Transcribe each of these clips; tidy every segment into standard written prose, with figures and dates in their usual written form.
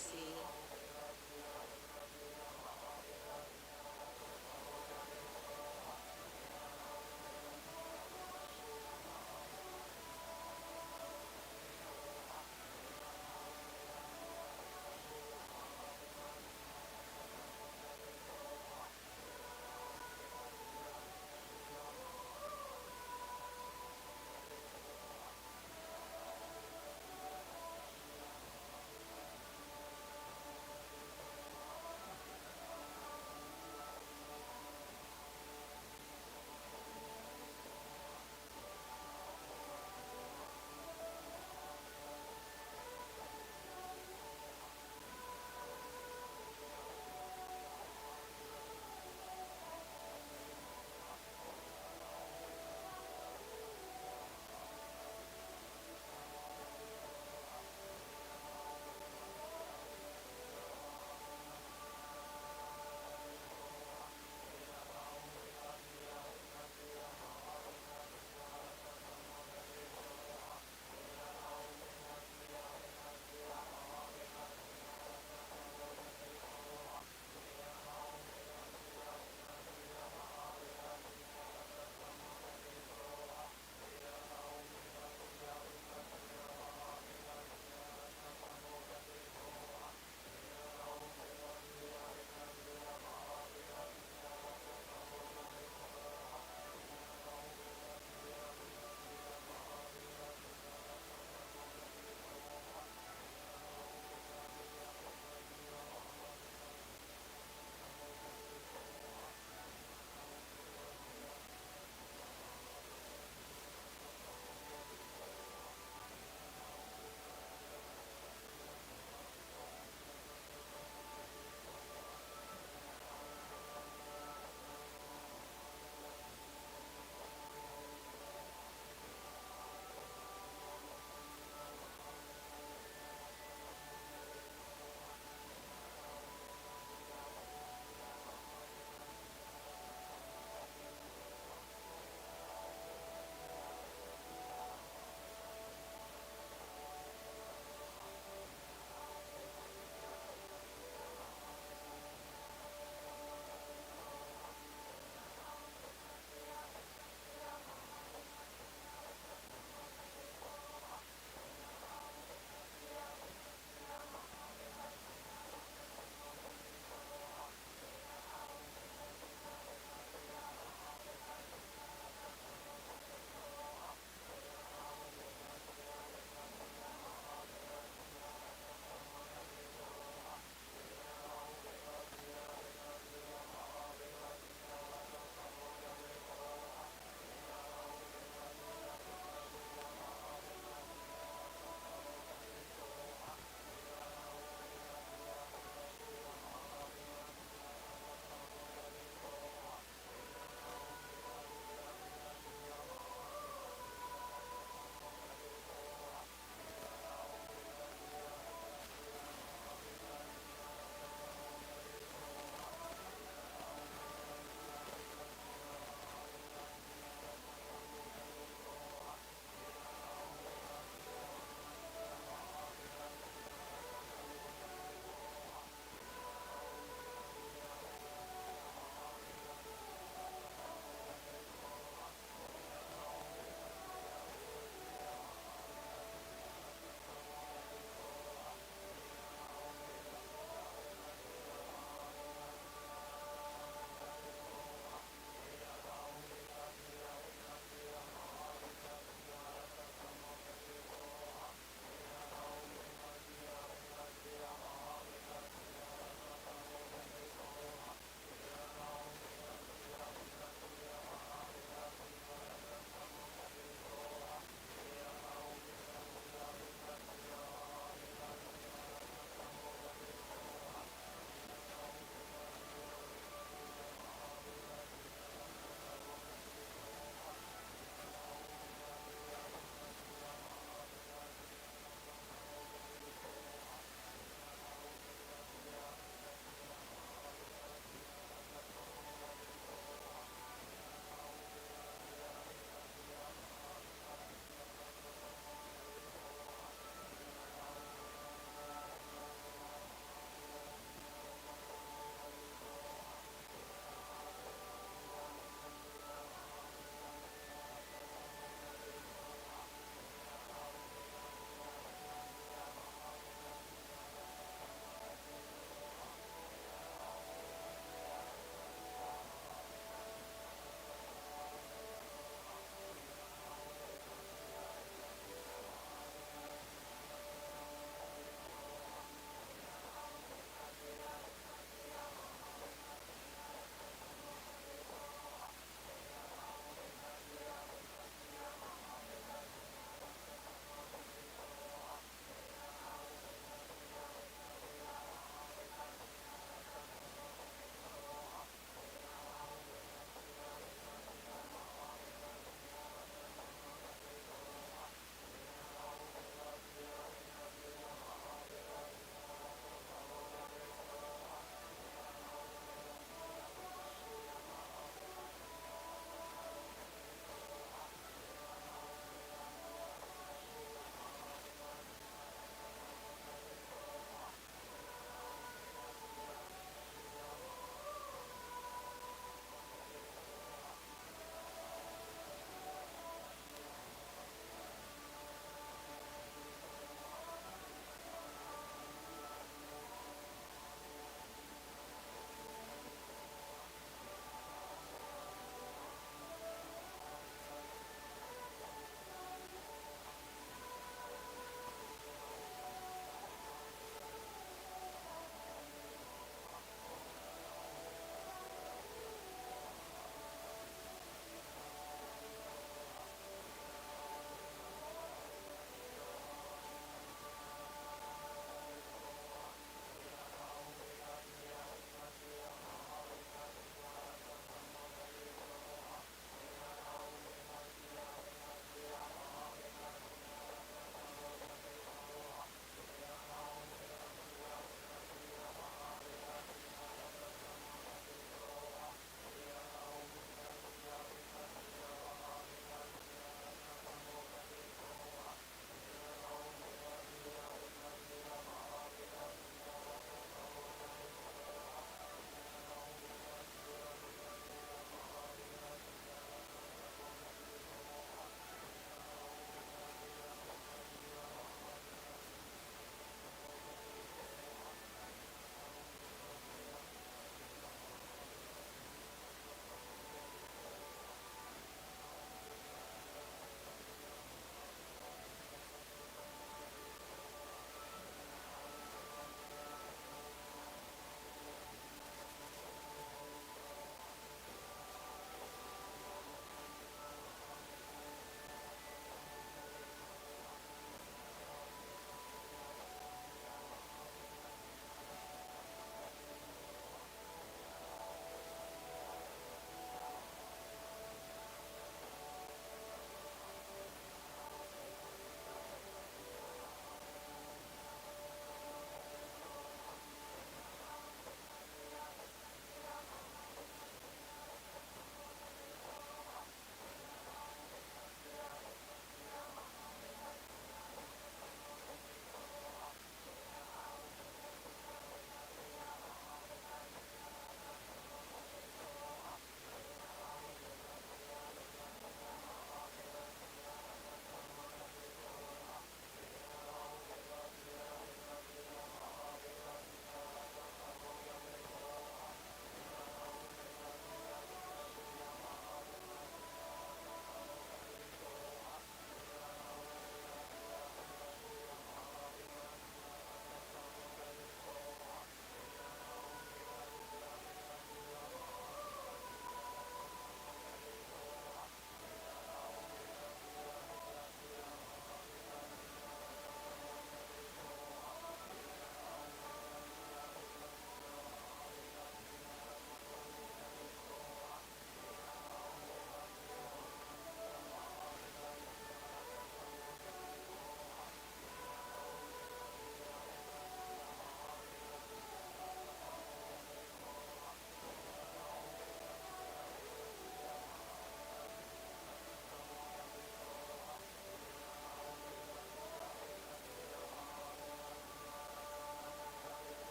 see.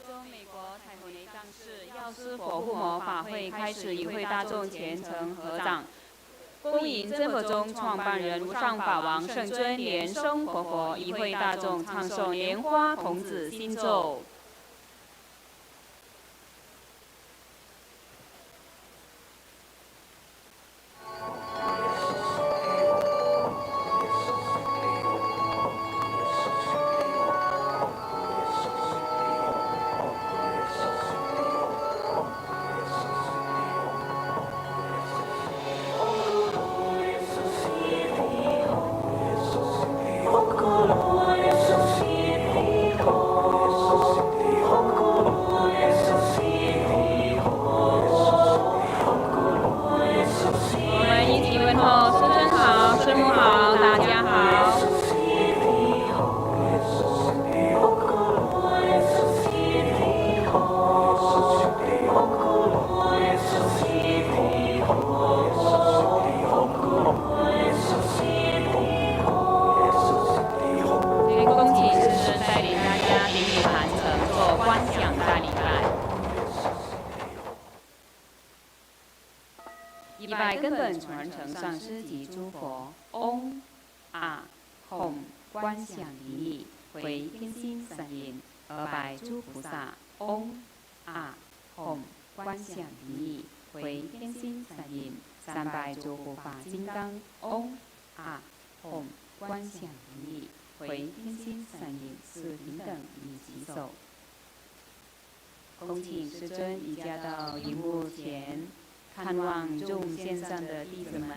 中美国太空内藏寺药师佛护摩法会开始与会大众虔诚合掌，恭迎真佛宗创办人无上法王圣尊莲生活佛与会大众唱诵莲花童子心咒。一拜根本传承上师及诸佛，嗡啊吽观想离力，回天心三印；二拜诸菩萨，嗡啊吽观想离力，回天心三印；三拜诸护法金刚，嗡啊吽观想离力，回天心三印，四平等以及手。恭请师尊移驾到荧幕前，看望众线上的弟子们。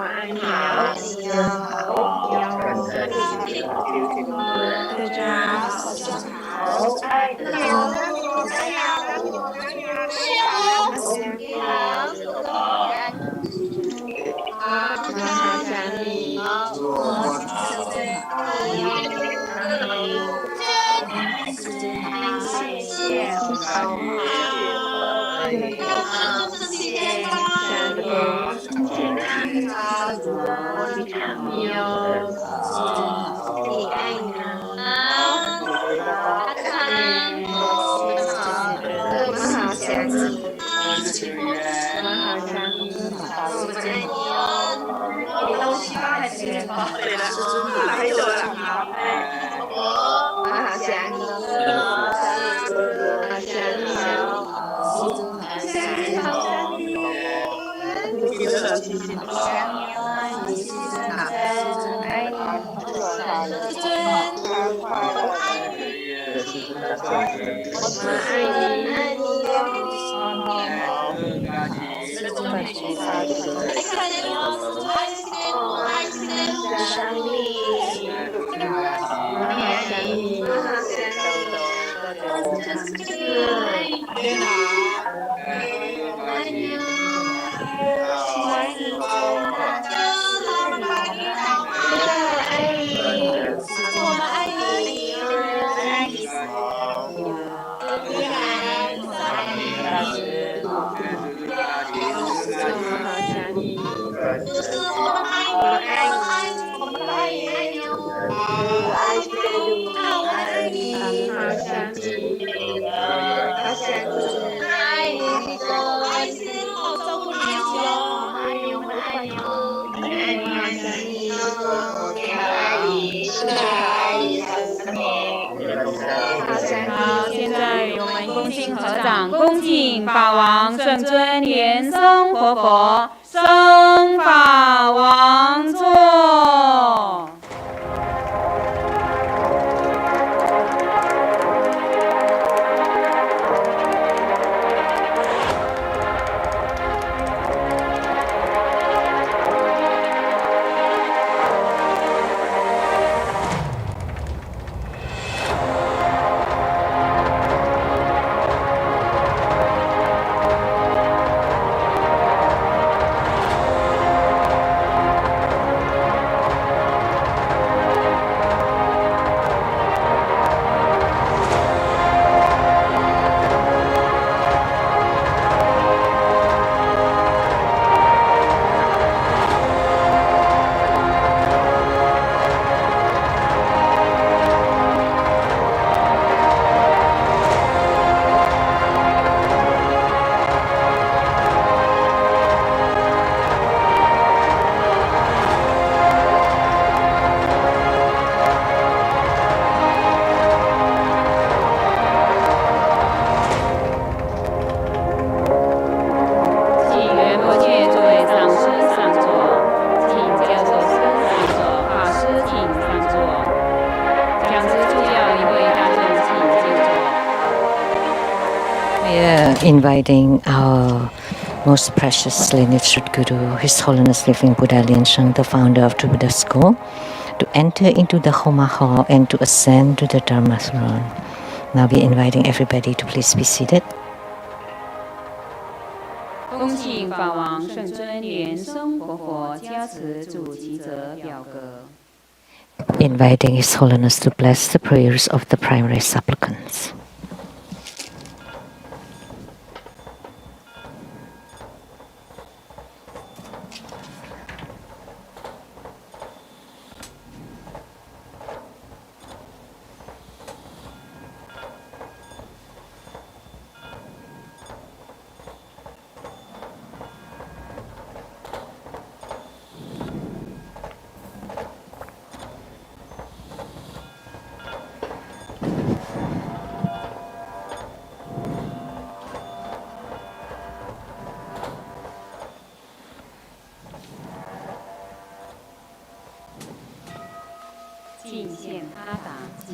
爱你哦，大家好，我爱你哦，妈好想你，谢谢，好想你，我想你哦，你爱你我们好想你，我们好想你，我们爱你哦。东西吗？还是面包？对了，太多了。我们好想你，好想你哦，想你好想你。你真的谢谢你，想你哦，你是真的爱你，快乐我爱你，想你，我好想你，我爱你，我爱你，我爱你，我们爱你，我们爱你，我们好想你，我们爱你，我们爱你，好想你，好想你，爱你，好照顾你自己哦，我爱你，我们爱你哦，我们好想你，好爱你，好爱你，好想你。好，现在我们恭敬合掌，恭敬法王圣尊莲生活佛升法王座。Inviting our most precious lineage Guru, His Holiness Living Buddha Lin Sheng, the founder of the Buddha School, to enter into the Homa Hall and to ascend to the Dharma throne. Now we're inviting everybody to please be seated. 恭敬法王圣尊莲生活佛加持主吉泽表格。Inviting His Holiness to bless the prayers of the primary supplicants.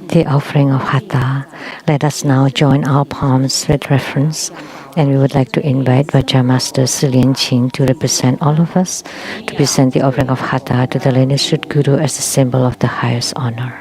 the offering of Hatha. Let us now join our palms with reverence, and we would like to invite Vajra Master Silien Ching to represent all of us to present the offering of Hatha to the lineage Guru as a symbol of the highest honor.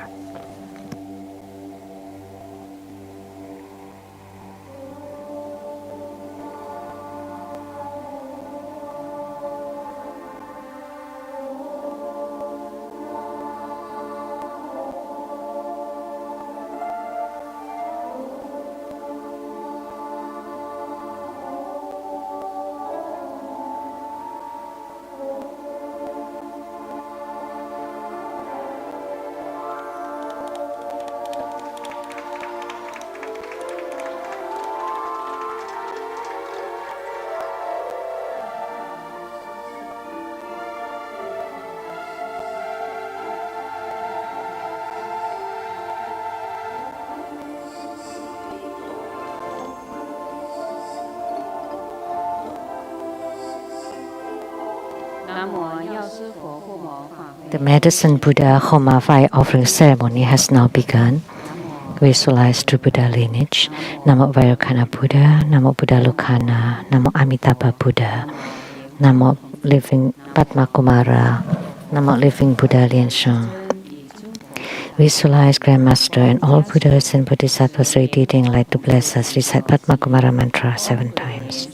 The medicine Buddha Homa fire offering ceremony has now begun. Visualize true Buddha lineage. Namo Vairocana Buddha, Namo Buddha Lokana, Namo Amitabha Buddha, Namo living Padma Kumara, Namo living Buddha Liansheng. Visualize Grandmaster and all Buddhas and Bodhisattvas radiating light to bless us. Recite Padma Kumara mantra 7 times.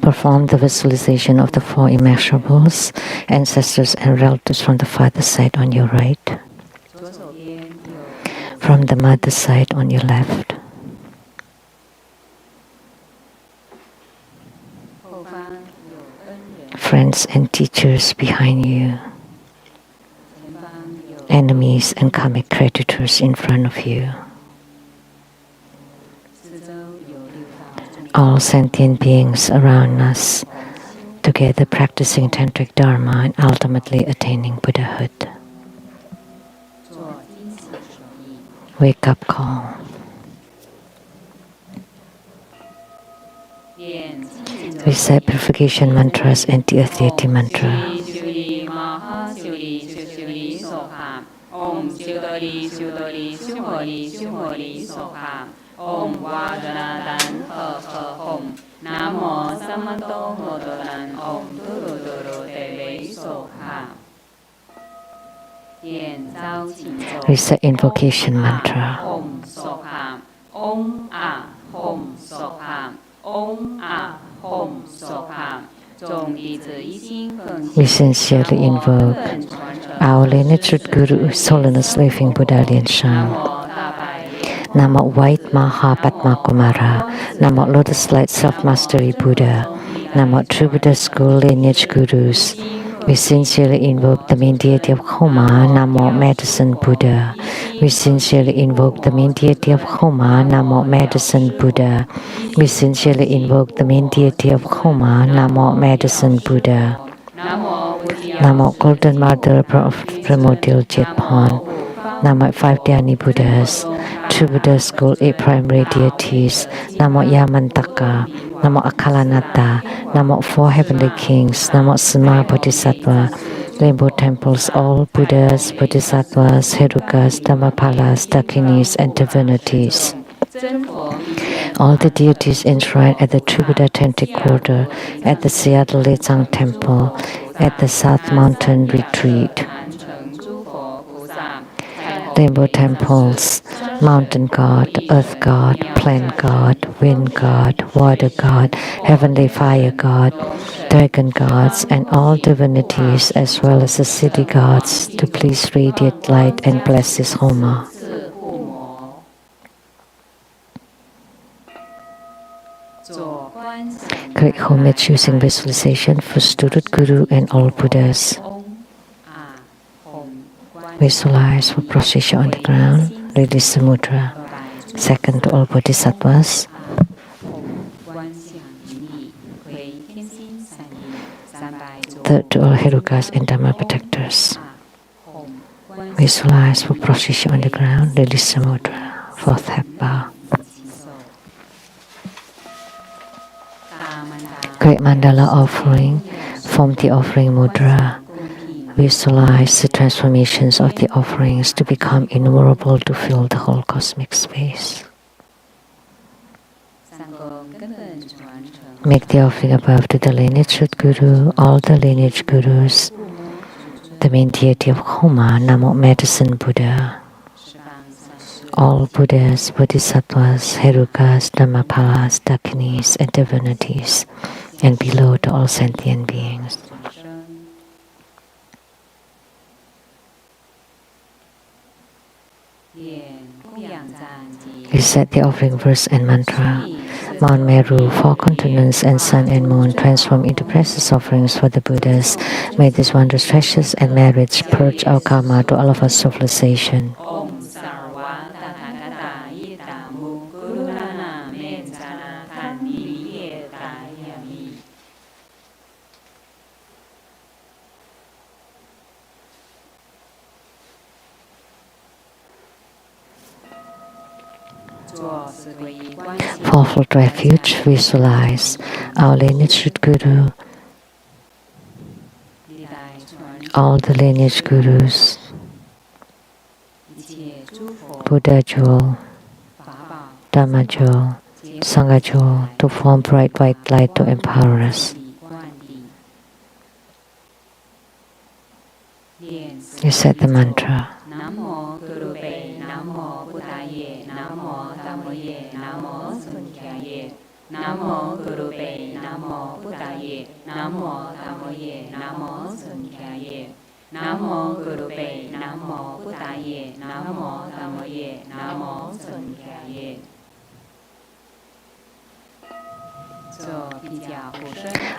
Perform the visualization of the 4 immeasurables, ancestors and relatives from the father's side on your right, from the mother's side on your left, friends and teachers behind you, enemies and karmic creditors in front of you, all sentient beings around us, together practicing tantric dharma and ultimately attaining Buddhahood. Wake up call. Recite purification mantras and the Adhyati mantra. Om Vajradan Hom Namo Samato Modoran Om Duru Duru Deve Soha. Recite invocation mantra. Om Soha Om A Hom Soha Om A Hom Soha. We sincerely invoke our lineage Guru, His Holiness Living Buddha Liansheng. Namo White Maha Padma Kumara, Namo Lotus Light Self-Mastery Buddha, Namo True Buddha School Lineage Gurus. We sincerely invoke the main deity of Homa, Namo Medicine Buddha. We sincerely invoke the main deity of Homa, Namo Medicine Buddha. We sincerely invoke the main deity of Homa, Namo Medicine Buddha. Namo Golden Mother of Primordial Jetpon. Namo 5 Dhyani Buddhas, True Buddha School 8 primary deities, Namo Yamantaka, Namo Akalanata, Namo 4 heavenly kings, Namo Sima Bodhisattva, Rainbow temples, all Buddhas, Bodhisattvas, Herukas, Dhammapalas, Dakinis, and divinities. All the deities enshrined at the True Buddha Tantric Quarter, at the Seattle Lechang Temple, at the South Mountain Retreat. Rainbow temples, mountain god, earth god, plant god, wind god, water god, heavenly fire god, dragon gods, and all divinities, as well as the city gods, to please radiate light and bless this Homa. Great homage using visualization for student Guru and all Buddhas. Visualize for procession on the ground, release the mudra. Second to all Bodhisattvas. third to all Herukas and Dharma protectors. Visualize for position on the ground, the Samudra, fourth half bow. Great mandala offering, form the offering mudra. Visualize the transformations of the offerings to become innumerable to fill the whole cosmic space. Make the offering above to the lineage Guru, all the lineage Gurus, the main deity of Homa, Namo Medicine Buddha, all Buddhas, Bodhisattvas, Herukas, Dhammapalas, Dakinis, and divinities, and below to all sentient beings. Recite the offering verse and mantra. Mount Meru, four continents, and sun and moon transform into precious offerings for the Buddhas. May these wondrous treasures and merits purge our karma to all of our civilization. Fourfold refuge, visualize our lineage Guru, all the lineage Gurus, Buddha jewel, Dhamma jewel, Sangha jewel, to form bright white light to empower us. Recite the mantra. Namo Gurupe, Namo Buddhaye, Namo Dhammaye, Namo Sankhyaye. Namo Gurupe, Namo Buddhaye, Namo Dhammaye, Namo Sankhyaye. Namo Gurupe, Namo Buddhaye, Namo Dhammaye, Namo Sankhyaye.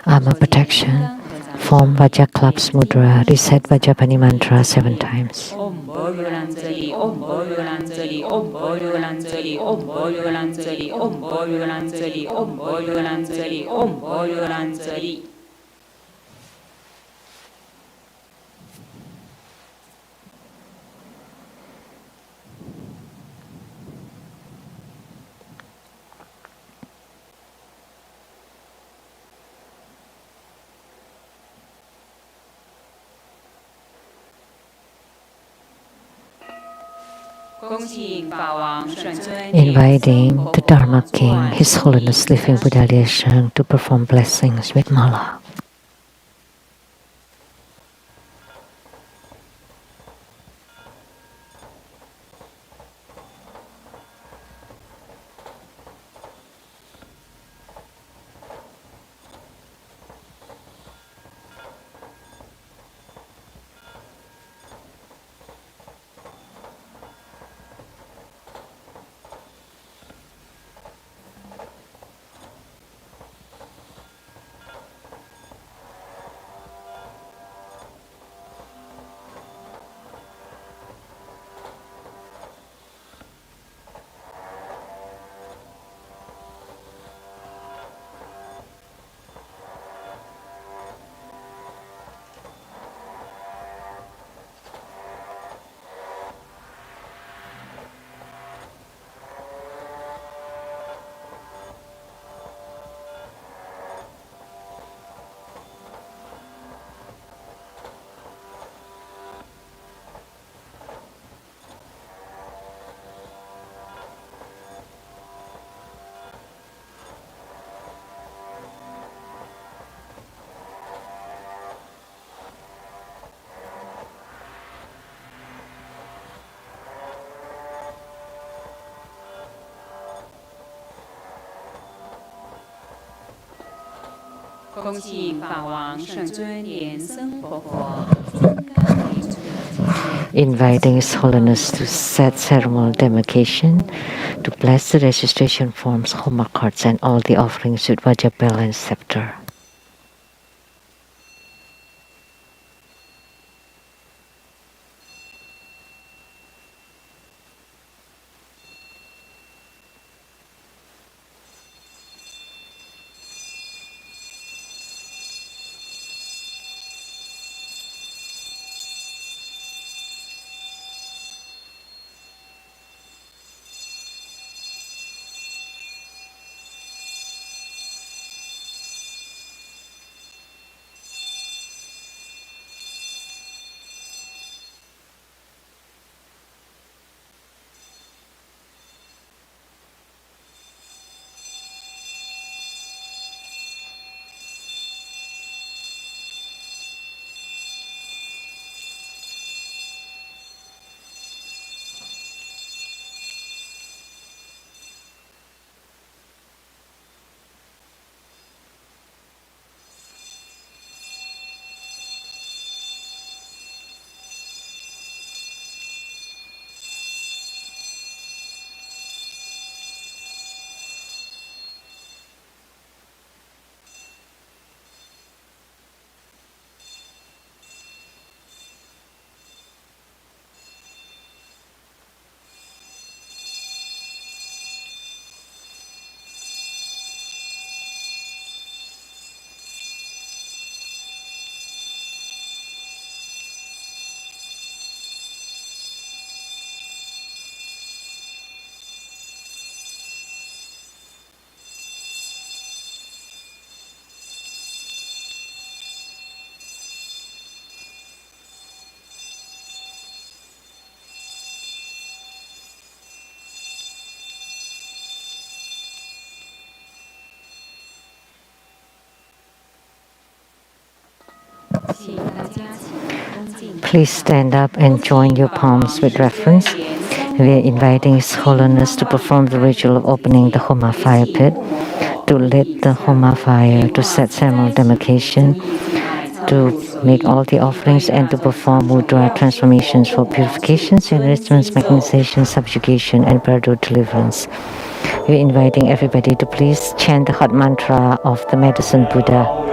Armor protection. Form Vajaklap's mudra. Recite Vajapani mantra 7 times. Om Borulanjali, Om Borulanjali, Om Borulanjali, Om Borulanjali, Om Borulanjali, Om Borulanjali, Om Borulanjali. Inviting the Dharma King, His Holiness Living Buddha Liesheng, to perform blessings with mala. Inviting His Holiness to set ceremonial demarcation, to bless the registration forms, Homa cards, and all the offerings with Vajra bell and scepter. Please stand up and join your palms with reverence. We are inviting His Holiness to perform the ritual of opening the Homa fire pit, to lit the Homa fire, to set ceremonial demarcation, to make all the offerings, and to perform mudra transformations for purifications, enrichments, magnetization, subjugation, and pardon deliverance. We're inviting everybody to please chant the hot mantra of the medicine Buddha.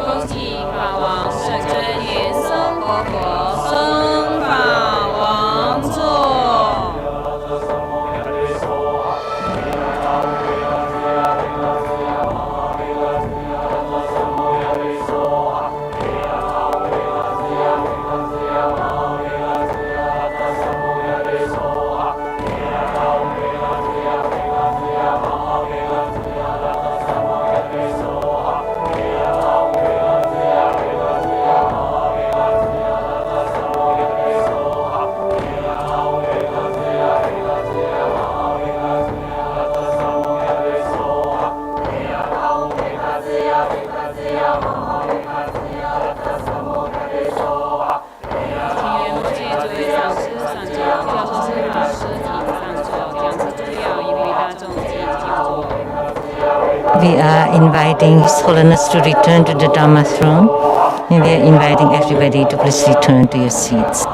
恭喜法王圣尊延生活佛生法王座。We are inviting His Holiness to return to the Dharma throne, and we are inviting everybody to please return to your seats.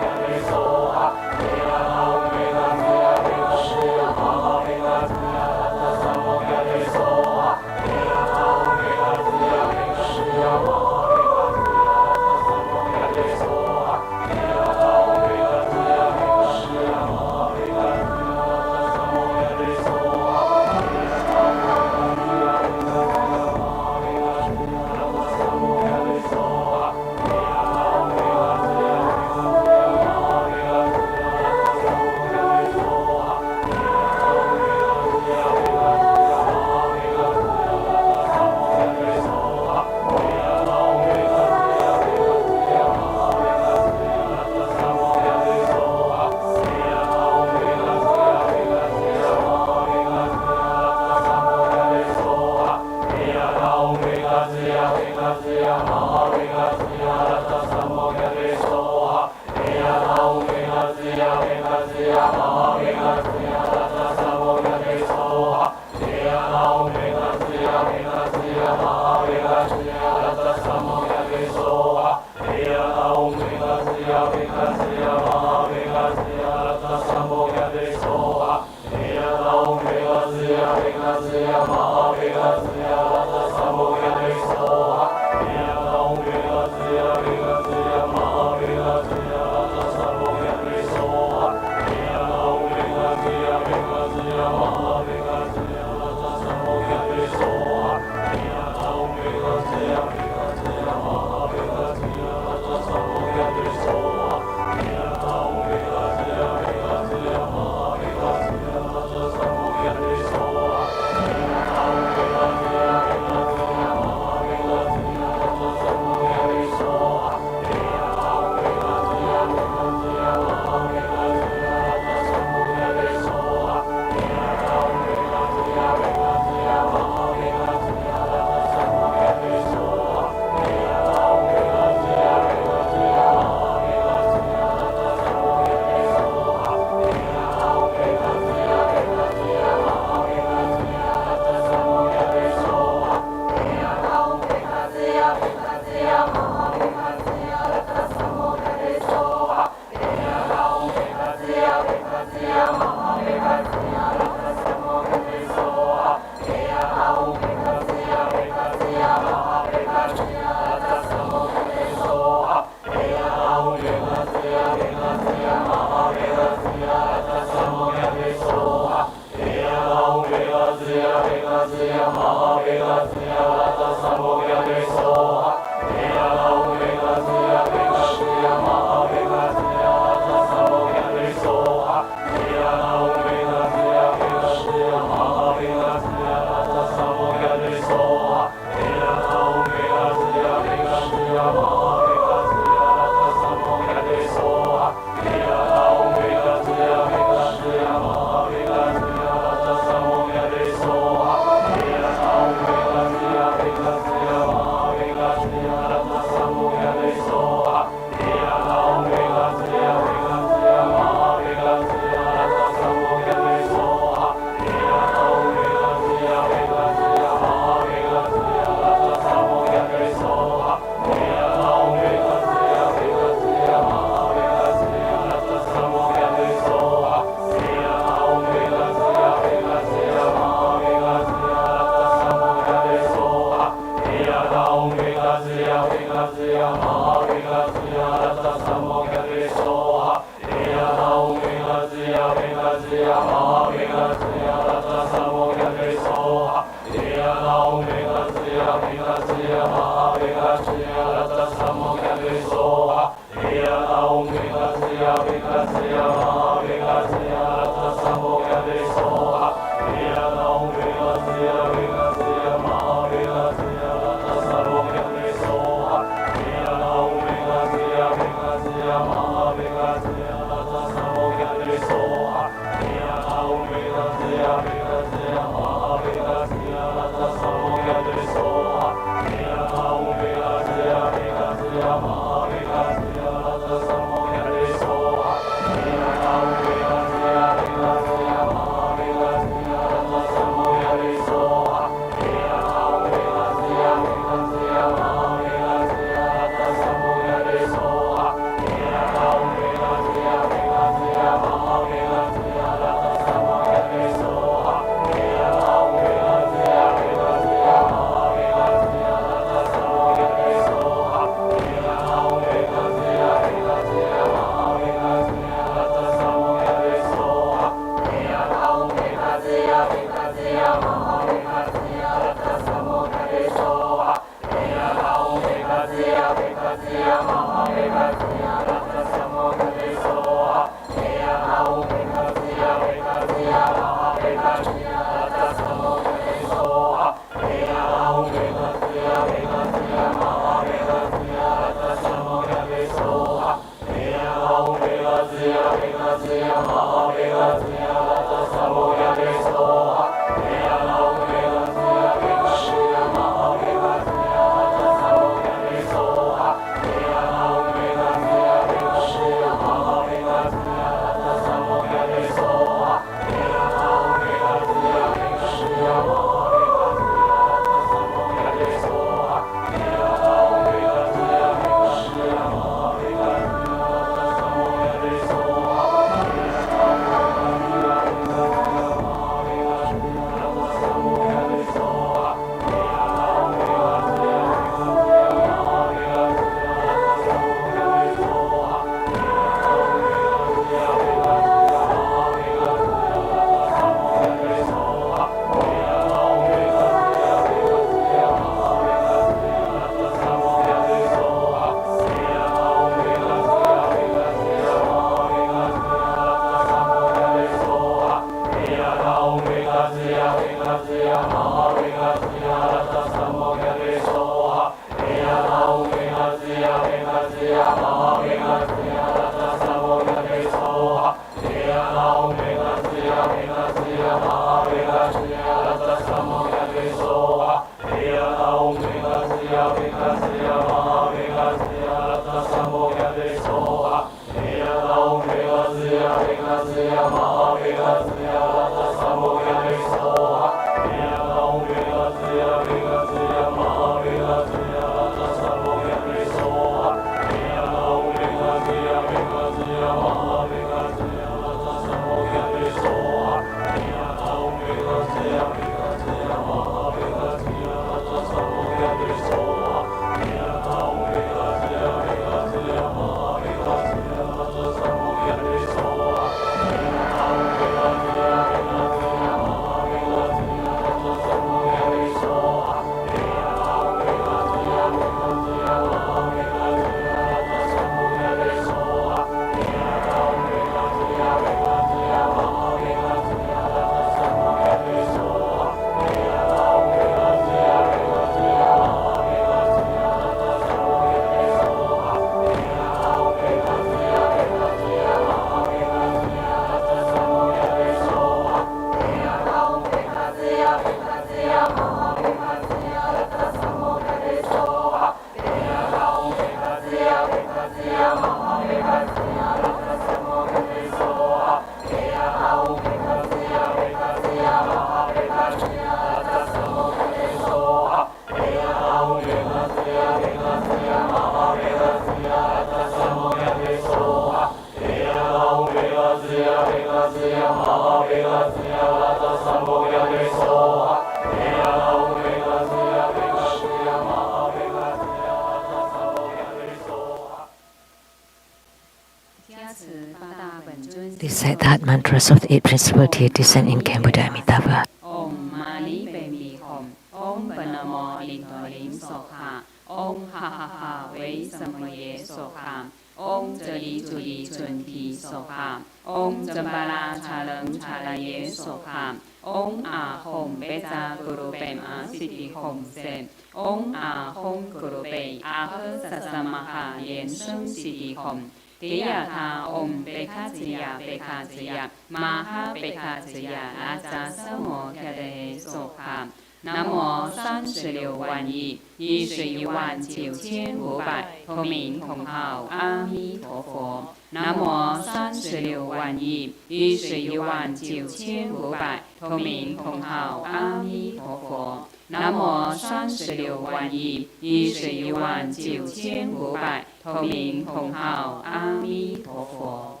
Recite that mantras of the 8 principal deities and incarnate Buddha Amitabha. Om Mani Padme Hum. Om Panamo Lintolim Sokha. Om Ha Ha Ha Wei Samoye Sokha. Om Jali Juli Junti Sokha. Om Jambala Chalang Chalaye Sokha. Om A Hom Beja Guru Bem A Siddhi Hom Sen. Om A Hom Guru Bei A He Sasamaha Yen Sheng Siddhi Hom. 迪亚他嗡贝卡吉亚贝卡吉亚玛哈贝卡吉亚阿扎萨摩卡德索哈南无36万亿1万9500透明同号阿弥陀佛。南无36万亿1万9500透明同号阿弥陀佛。南无36万亿1万9500透明同号阿弥陀佛。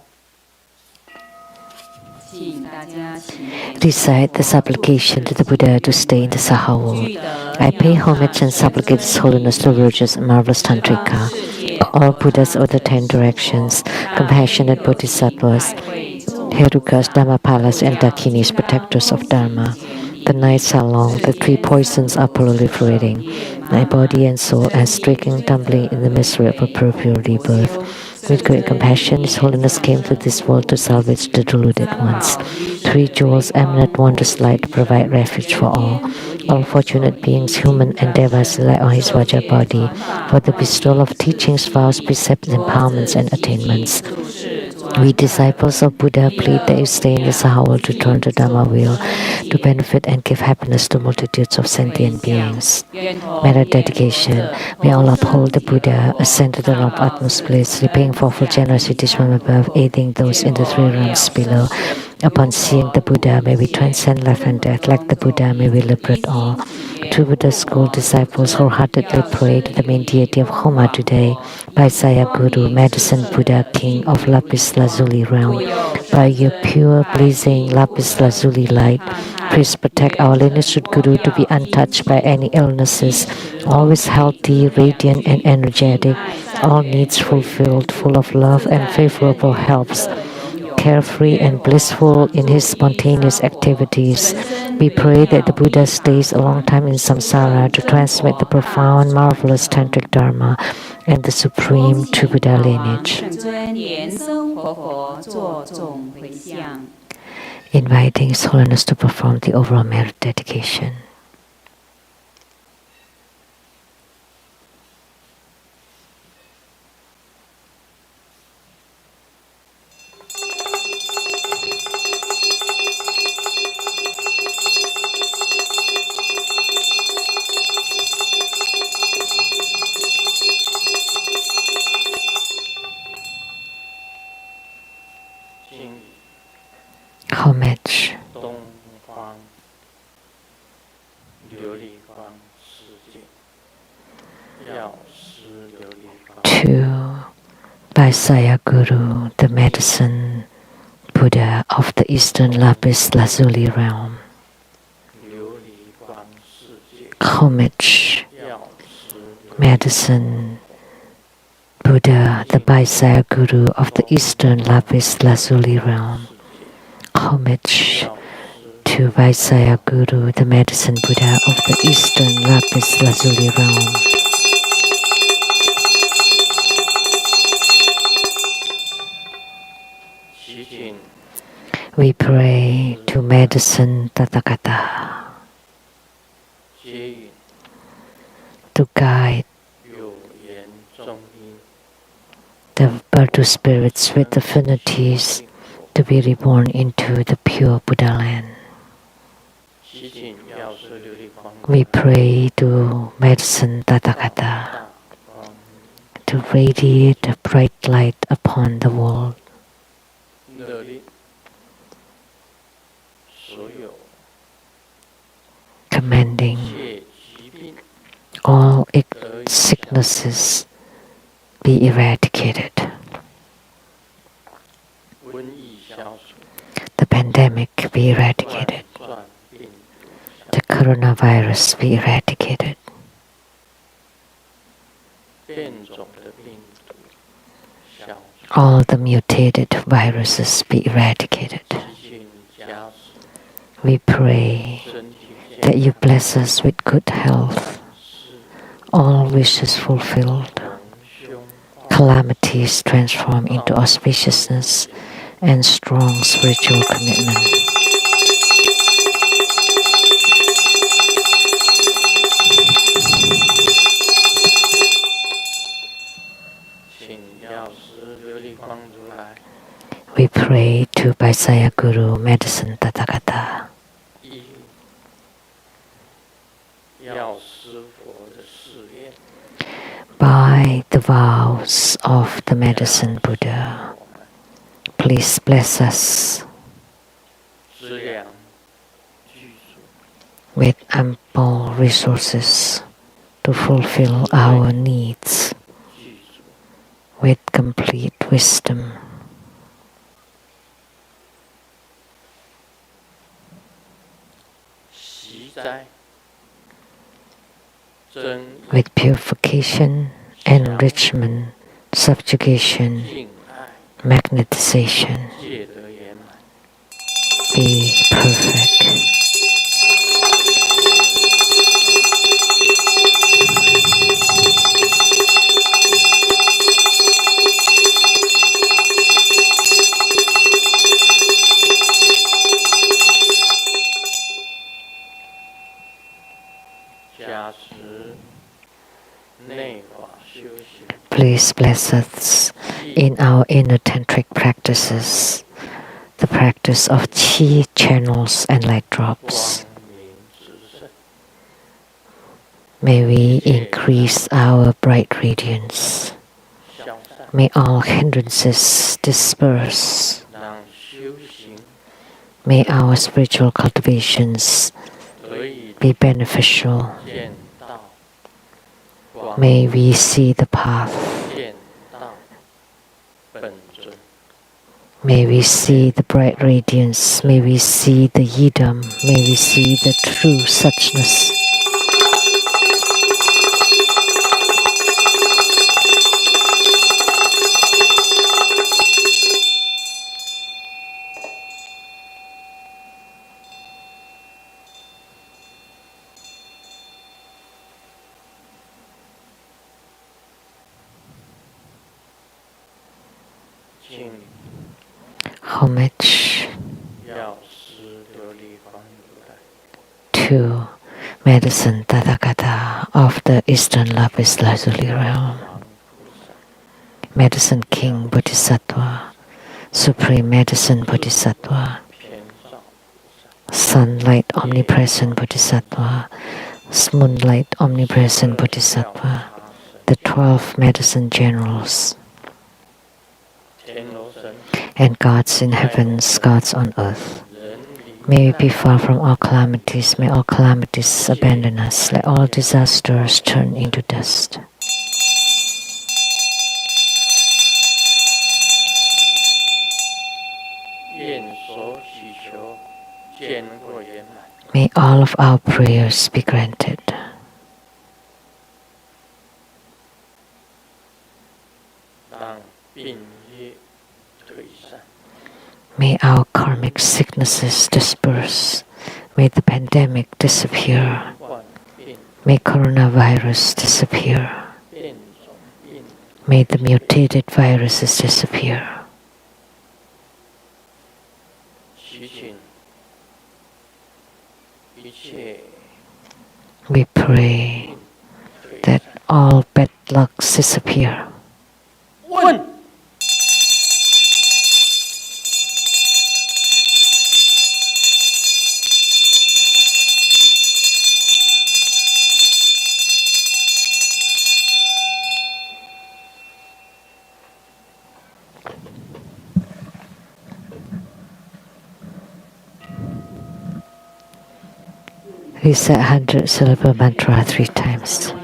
Recite the supplication to the Buddha to stay in the Sahawa. I pay homage and supplicate His Holiness the Virtuous and Marvelous Tantrika, all Buddhas of the 10 directions, compassionate Bodhisattvas, Herukas, Dhammapalas, and Dakinis, protectors of Dharma. The nights are long, the 3 poisons are proliferating. My body and soul are stricken, tumbling in the misery of a pure rebirth. With great compassion, His Holiness came to this world to salvage the deluded ones. 3 jewels, eminent wondrous light, provide refuge for all. All fortunate beings, human and devas, rely on His Vajra body for the bestowal of teachings, vows, precepts, empowerments, and attainments. We disciples of Buddha plead that you stay in the Sahawa to turn the Dharma wheel, to benefit and give happiness to multitudes of sentient beings. Merit dedication. May all uphold the Buddha, ascend to the realm of utmost bliss, repaying fourfold generosities from above, aiding those in the 3 realms below. Upon seeing the Buddha, may we transcend life and death. Like the Buddha, may we liberate all. Two Buddha school disciples wholeheartedly pray to the main deity of Homa today. By Saya Guru, medicine Buddha, king of Lapis Lazuli realm. By your pure, blazing Lapis Lazuli light, please protect our lineage Guru to be untouched by any illnesses, always healthy, radiant, and energetic, all needs fulfilled, full of love and favorable helps, carefree and blissful in his spontaneous activities. We pray that the Buddha stays a long time in samsara to transmit the profound, marvelous tantric dharma and the supreme true Buddha lineage. inviting His Holiness to perform the overall merit dedication. Homage to Vaisaya Guru, the medicine Buddha of the Eastern Lapis Lazuli realm. Homage, medicine Buddha, the Vaisaya Guru of the Eastern Lapis Lazuli realm. Homage to Vaisaya Guru, the medicine Buddha of the Eastern Lapis Lazuli realm. We pray to medicine Tathagata to guide the Virtu spirits with affinities to be reborn into the pure Buddha land. We pray to medicine Tathagata to radiate a bright light upon the world, commanding all sicknesses be eradicated, the pandemic be eradicated, the coronavirus be eradicated, all the mutated viruses be eradicated. We pray that you bless us with good health, all wishes fulfilled, calamities transformed into auspiciousness and strong spiritual commitment. We pray to Vaisaya Guru, medicine Tathagata. By the vows of the medicine Buddha, please bless us with ample resources to fulfill our needs, with complete wisdom, with purification, enrichment, subjugation, magnetization. Be perfect. Please bless us in our inner tantric practices, the practice of chi channels and light drops. May we increase our bright radiance. May all hindrances disperse. May our spiritual cultivations be beneficial. May we see the path. May we see the bright radiance. May we see the yidam. May we see the true suchness. Homage to medicine Tathagata of the Eastern Lapis Lazuli realm, Medicine King Bodhisattva, Supreme Medicine Bodhisattva, Sunlight Omnipresent Bodhisattva, Moonlight Omnipresent Bodhisattva, the 12 Medicine Generals, and gods in heavens, gods on earth. May we be far from all calamities, may all calamities abandon us, let all disasters turn into dust. May all of our prayers be granted. May our karmic sicknesses disperse. May the pandemic disappear. May coronavirus disappear. May the mutated viruses disappear. We pray that all bad lucks disappear. We say 100 syllable mantra 3 times.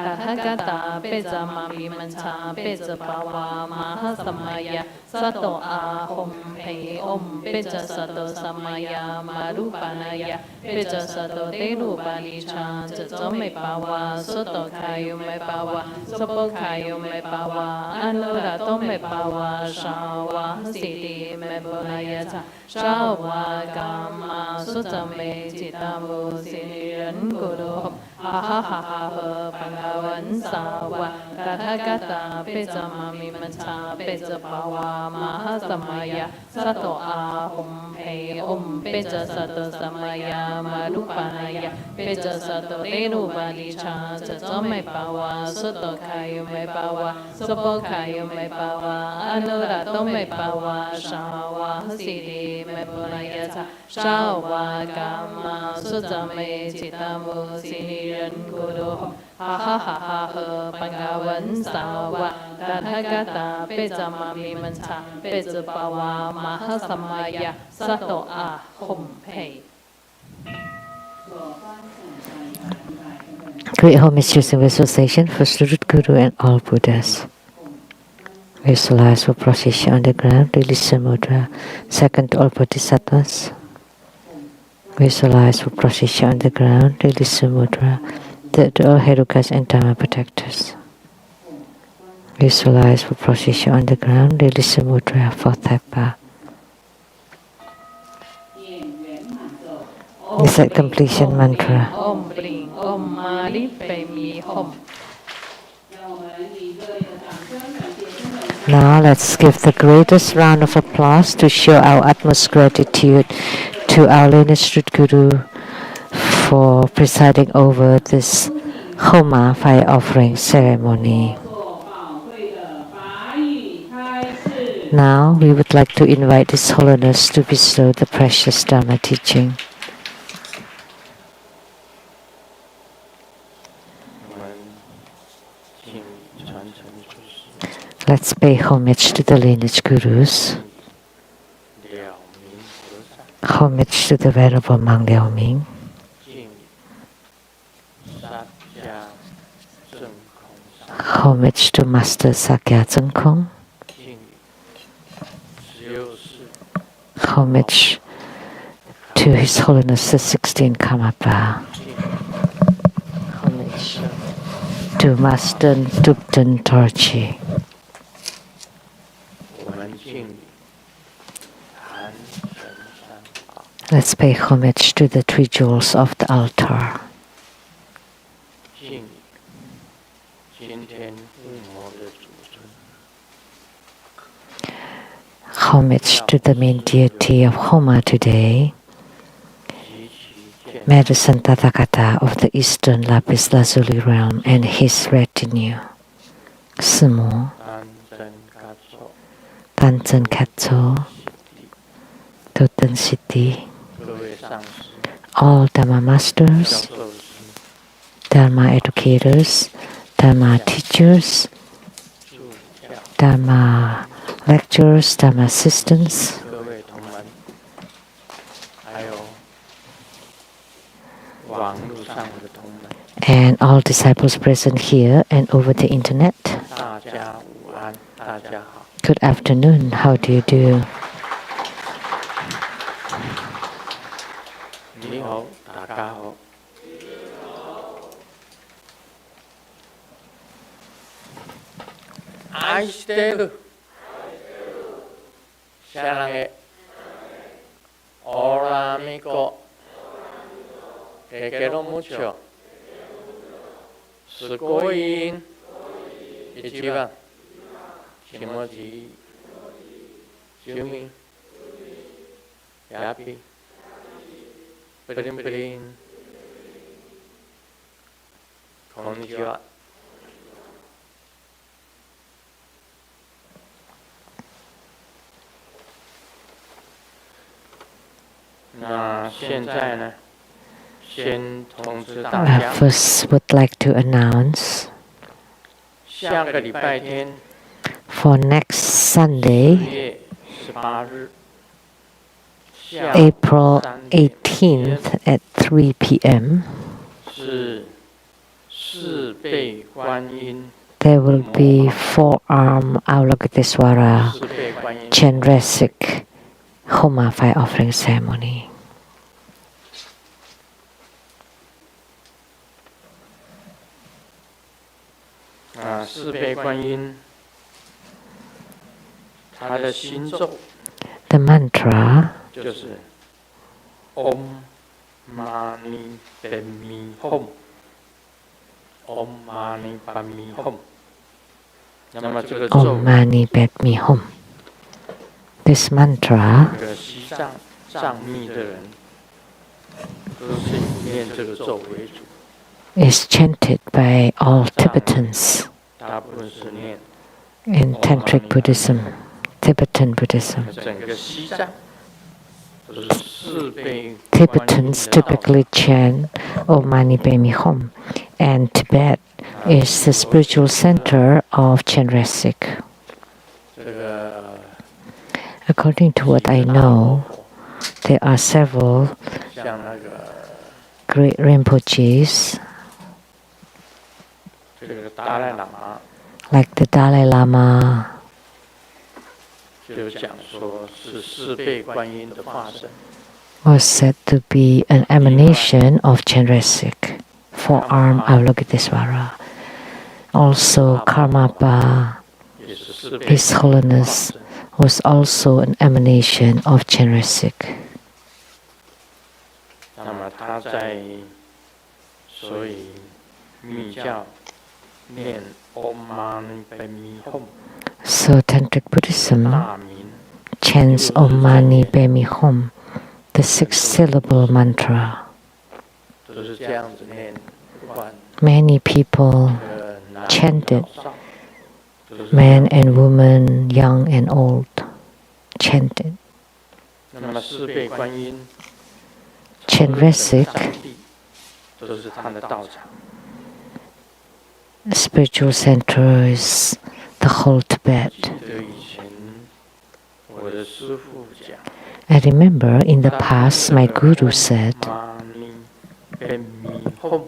Tathagata Peza Mami Mancha Peza Bawa Maha Samaya Sato Ahom Pei Om Peza Sato Samaya Marupanaya Peza Sato Delu Balicha Zome Bawa Soto Kayu Me Bawa Sopo Kayu Me Bawa Anura Tome Bawa Shawa Siti Me Bonayata Shawa Gama Sutame Chitamu Siniran Guru Ha ha ha ha Pangawan Sawa Tathagata Peza Mami Mancha Peza Bawa Maha Samaya Sato Ahom Pei Om Peza Sato Samaya Marupanaya Peza Sato Delu Balicha Zome Bawa Soto Kayu Me Bawa Sopo Kayu Me Bawa Anura Tome Bawa Shawa Sidi Me Bonayata Shawa Gama Sutame Chitamu Siniran Guru Ha ha ha ha Pangawan Sawa Tathagata Peza Mami Mancha Peza Bawa Maha Samaya Sato Ahom Pei. Great homage using visualization for Sri Guru and all Buddhas. Visualize for procession on the ground, release the mudra. Second to all Bodhisattvas. Visualize for procession on the ground, release the mudra. Third to all Herukas and Dharma protectors. Visualize for procession on the ground, release the mudra. Fourth Thapa. Recite completion mantra. Om Bring Om Mali Pe Mi Hom. Now let's give the greatest round of applause to show our utmost gratitude to our lineage Guru for presiding over this Homa fire offering ceremony. Now we would like to invite His Holiness to bestow the precious Dharma teaching. Let's pay homage to the lineage Gurus. Homage to the Venerable Mang Liao Ming. Homage to Master Sakya Zeng Kong. Homage to His Holiness the 16th Karmapa. Homage to Master Dupten Torchi. Let's pay homage to the three jewels of the altar. Homage to the main deity of Homa today, Medicine Tathagata of the Eastern Lapis Lazuli realm and his retinue. Sumo, Tanzen Katso, Toten City, all Dharma masters, Dharma educators, Dharma teachers, Dharma lecturers, Dharma assistants, and all disciples present here and over the internet. Good afternoon, how do you do? Aishiteru Sharange Ora Miko Te quiero mucho Sugoi Ichiban Kimoji Yumi Yapi Prin Prin Konnichiwa。那现在呢，先通知大家。First, would like to announce 下个礼拜天 for next Sunday, 4月18日 April 18th at 3 p.m. 是四倍观音 There will be four-arm Avalokitesvara 四倍观音 Chandresic Homa fire offering ceremony. 四倍观音，它的心咒 The mantra 就是 Om Mani Padme Hum。Om Mani Padme Hum。那么这个咒， Om Mani Padme Hum. This mantra 这个西藏藏密的人都是以念这个咒为主， is chanted by all Tibetans 大部分是念 in Tantric Buddhism, Tibetan Buddhism. 整个西藏都是四倍观音 Tibetans 的道场 typically chant Om Mani Padme Hum, and Tibet is the spiritual center of Chandresic. 这个 According to what I know, there are several 像那个 great Rinpoches, 这个达赖喇嘛 like the Dalai Lama, 就讲说是四倍观音的化身。 was said to be an emanation of Chandresic, four-arm Avalokitesvara. Also, Karmapa, 也是四倍 His Holiness, was also an emanation of Chandresic. 那么他在所以密教念 Om Mani Padme Hum So, Tantric Buddhism 大名 chants Om Mani Padme Hum, the six-syllable mantra. 都是这样子念，不管 Many people 男 chanted, 老少，都是 men and women, young and old, chanted. 那么四倍观音 Chandresic 上帝都是他的道场。 spiritual center is the whole Tibet. 记得以前我的师父讲 I remember in the past my guru said, Mani Padme Hum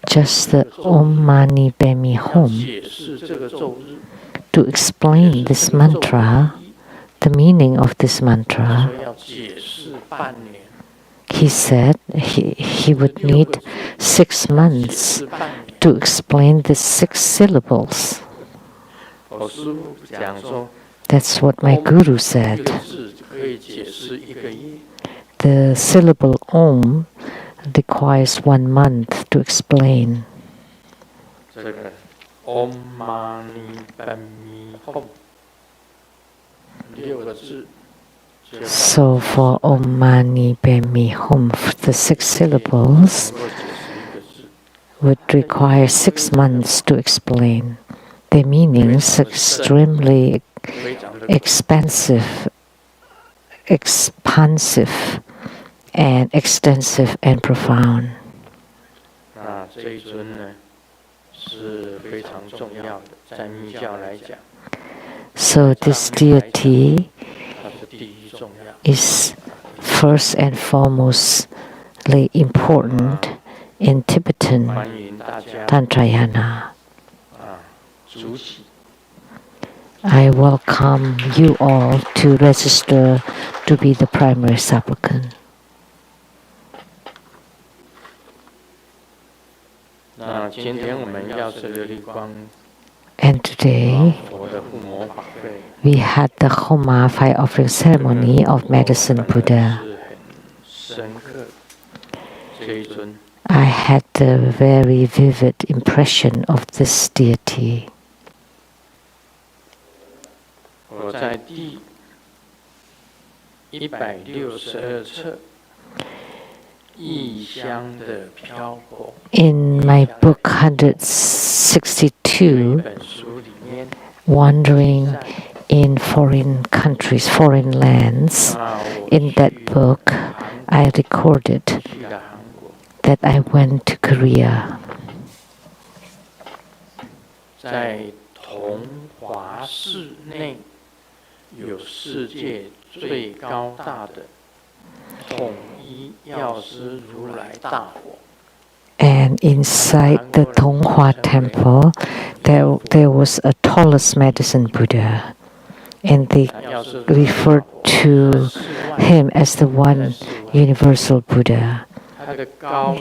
just the Om Mani Padme 要 Hum, 解释这个咒日， to explain this mantra, the meaning of this mantra. 说要解释半年， He said he would need 6 months 解释半年。 to explain the 6 syllables. 我师父讲说， That's what my guru said. The syllable Om requires 1 month to explain. So for Om Mani Padme Hum, the 6 syllables would require 6 months to explain. Their meanings extremely expansive, and extensive and profound. So this deity is first and foremostly important in Tibetan Tantrayana. I welcome you all to register to be the primary supplicant. And today, we had the Homa fire offering ceremony of Medicine Buddha. I had a very vivid impression of this deity. In my book 162, Wandering in Foreign Countries, Foreign Lands, in that book I recorded that I went to Korea. And inside the Tonghua temple, there was a tallest medicine Buddha, and they referred to him as the one universal Buddha.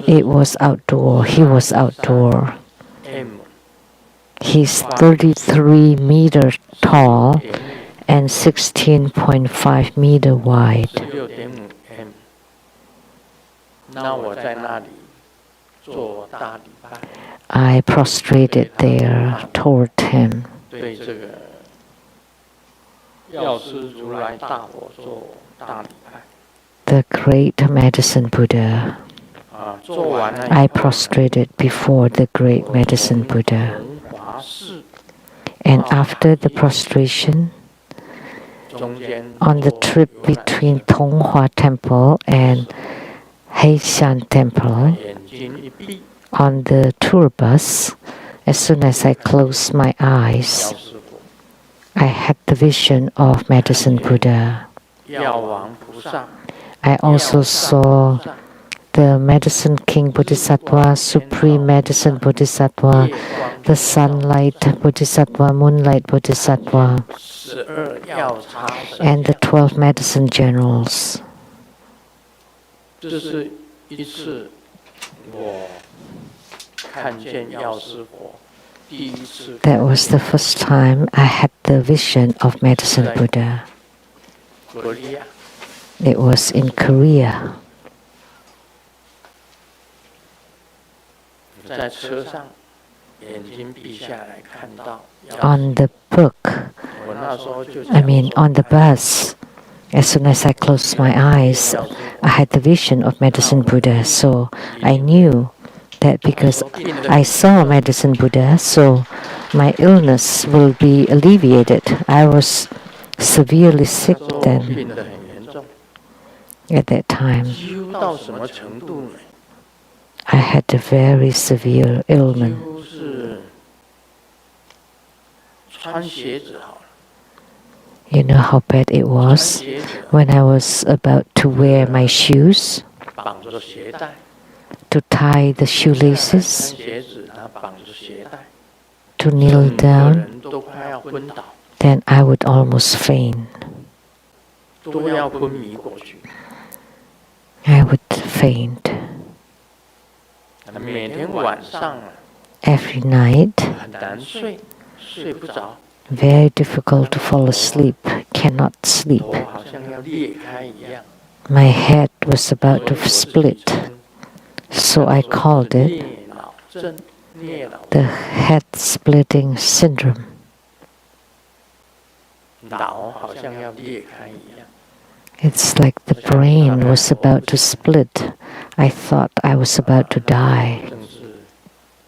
It was outdoor. He was outdoor. He's 33 meters tall and 16.5 meters wide. I prostrated there toward him. The great medicine Buddha. I prostrated before the great medicine Buddha. And after the prostration, on the trip between Tonghua Temple and Heishan Temple, on the tour bus, as soon as I closed my eyes, I had the vision of Medicine Buddha. I also saw the Medicine King Bodhisattva, Supreme Medicine Bodhisattva, the Sunlight Bodhisattva, Moonlight Bodhisattva, and the 12 Medicine Generals. That was the first time I had the vision of Medicine Buddha. It was in Korea. On the on the bus, as soon as I closed my eyes, I had the vision of Medicine Buddha. So I knew that because I saw Medicine Buddha, so my illness will be alleviated. I was severely sick then. At that time, I had a very severe ailment. You know how bad it was when I was about to wear my shoes, to tie the shoelaces, to kneel down, then I would almost faint. I would faint. Every night, very difficult to fall asleep, cannot sleep. 头好像要裂开一样。 My head was about to 所以我自己 split, 称 so I 那时候是 called it 裂脑症，裂脑 the head splitting syndrome. 脑好像要裂开一样。 It's like the brain was about to split. I thought I was about to die. 正是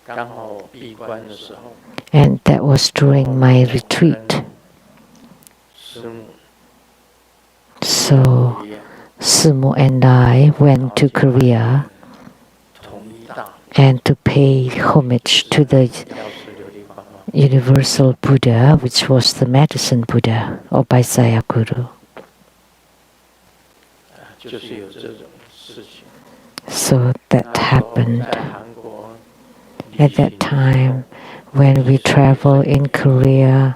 刚好我闭关的时候， And that was during my retreat. 师母 So 也 Sumo and I went to Korea 统一大 and to pay homage to the 药师琉璃光芒， Universal Buddha, which was the medicine Buddha, or by Sayaguru. 就是有这种事情。 So that 那时候 happened. 在韩国旅 At that 行 time, when we traveled in Korea,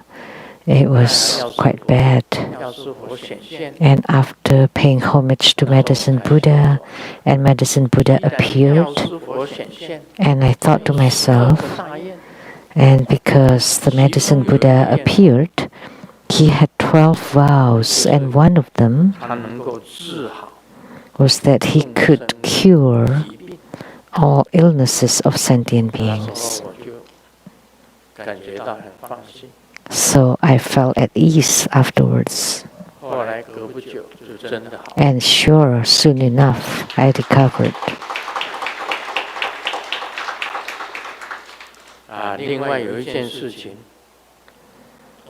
it was quite bad. 药师佛显现， And after paying homage to Medicine Buddha, and Medicine Buddha 药 appeared, 师佛显现， and I thought to 12 myself, 个大愿， and because the Medicine Buddha appeared, he had 12 vows, and one of them 他能够治好 was that he could cure 疾病。 all illnesses of sentient 那 beings. 时候我就感觉到很放心。 So I felt at ease afterwards. 后来隔不久就真的好。 And sure, soon enough, I recovered. 另外有一件事情，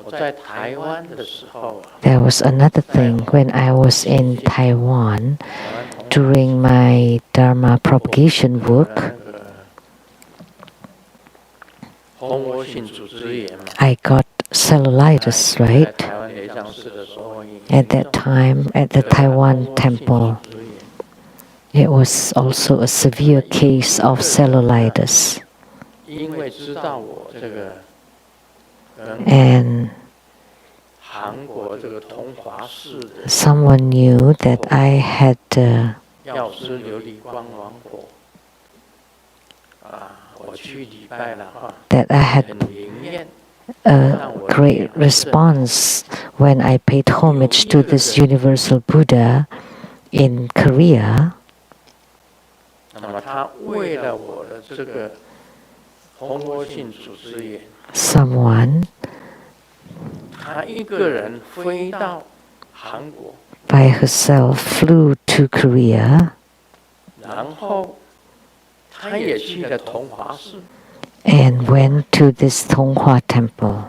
我在台湾的时候 There was another thing when I was in Taiwan 台湾同 during my Dharma propagation 那 work. 个蜂窝性组织炎嘛， I got cellulitis, 在 right? 台湾雷藏寺的时候很严 At 重 that time, at the 这个 Taiwan 蜂窝性 temple, 组织炎 it was also a severe case of cellulitis. 因为知道我这个跟 And 韩国这个同华寺的 someone knew that I had 药师琉璃光王佛我去礼拜了哈， that I had 很灵验。 a great response when I paid homage to this universal Buddha in Korea. 那么他为了我的这个蜂窝性组织炎， Someone 他一个人飞到韩国， by herself flew to Korea 然后他也去了同华寺， and went to this Tonghua temple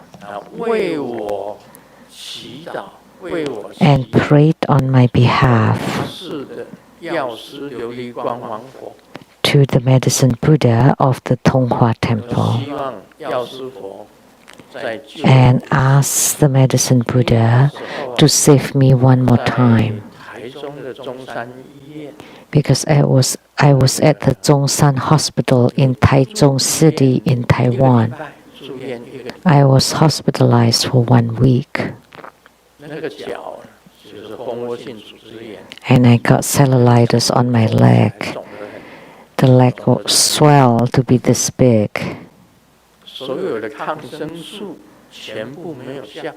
为我祈祷，为我祈 and 祷 prayed on my behalf 是的药师琉璃光王佛， to the medicine Buddha of the Tonghua 我 temple 希望药师佛在救 and asked the medicine Buddha to save me one more 在 time 台中的中山医院。 because I was at the Zhongshan Hospital in Taichung City in Taiwan. 住院一个， I was hospitalized for 1 week 那个脚就是蜂窝性组织炎， and I got cellulitis on my leg. 肿得很。 The leg was swelled to be this big. 所有的抗生素全部没有效。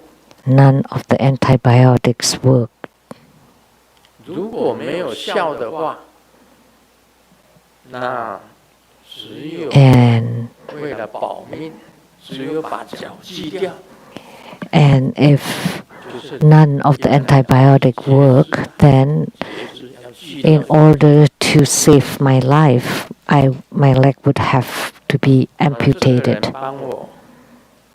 None of the antibiotics worked. 如果没有效的话，那只有 And 为了保命，只有把脚锯掉， if 就是 none of the antibiotic work, then 截肢要锯 in 掉。 order to save my life, my leg would have to be 这个 amputated. 人帮我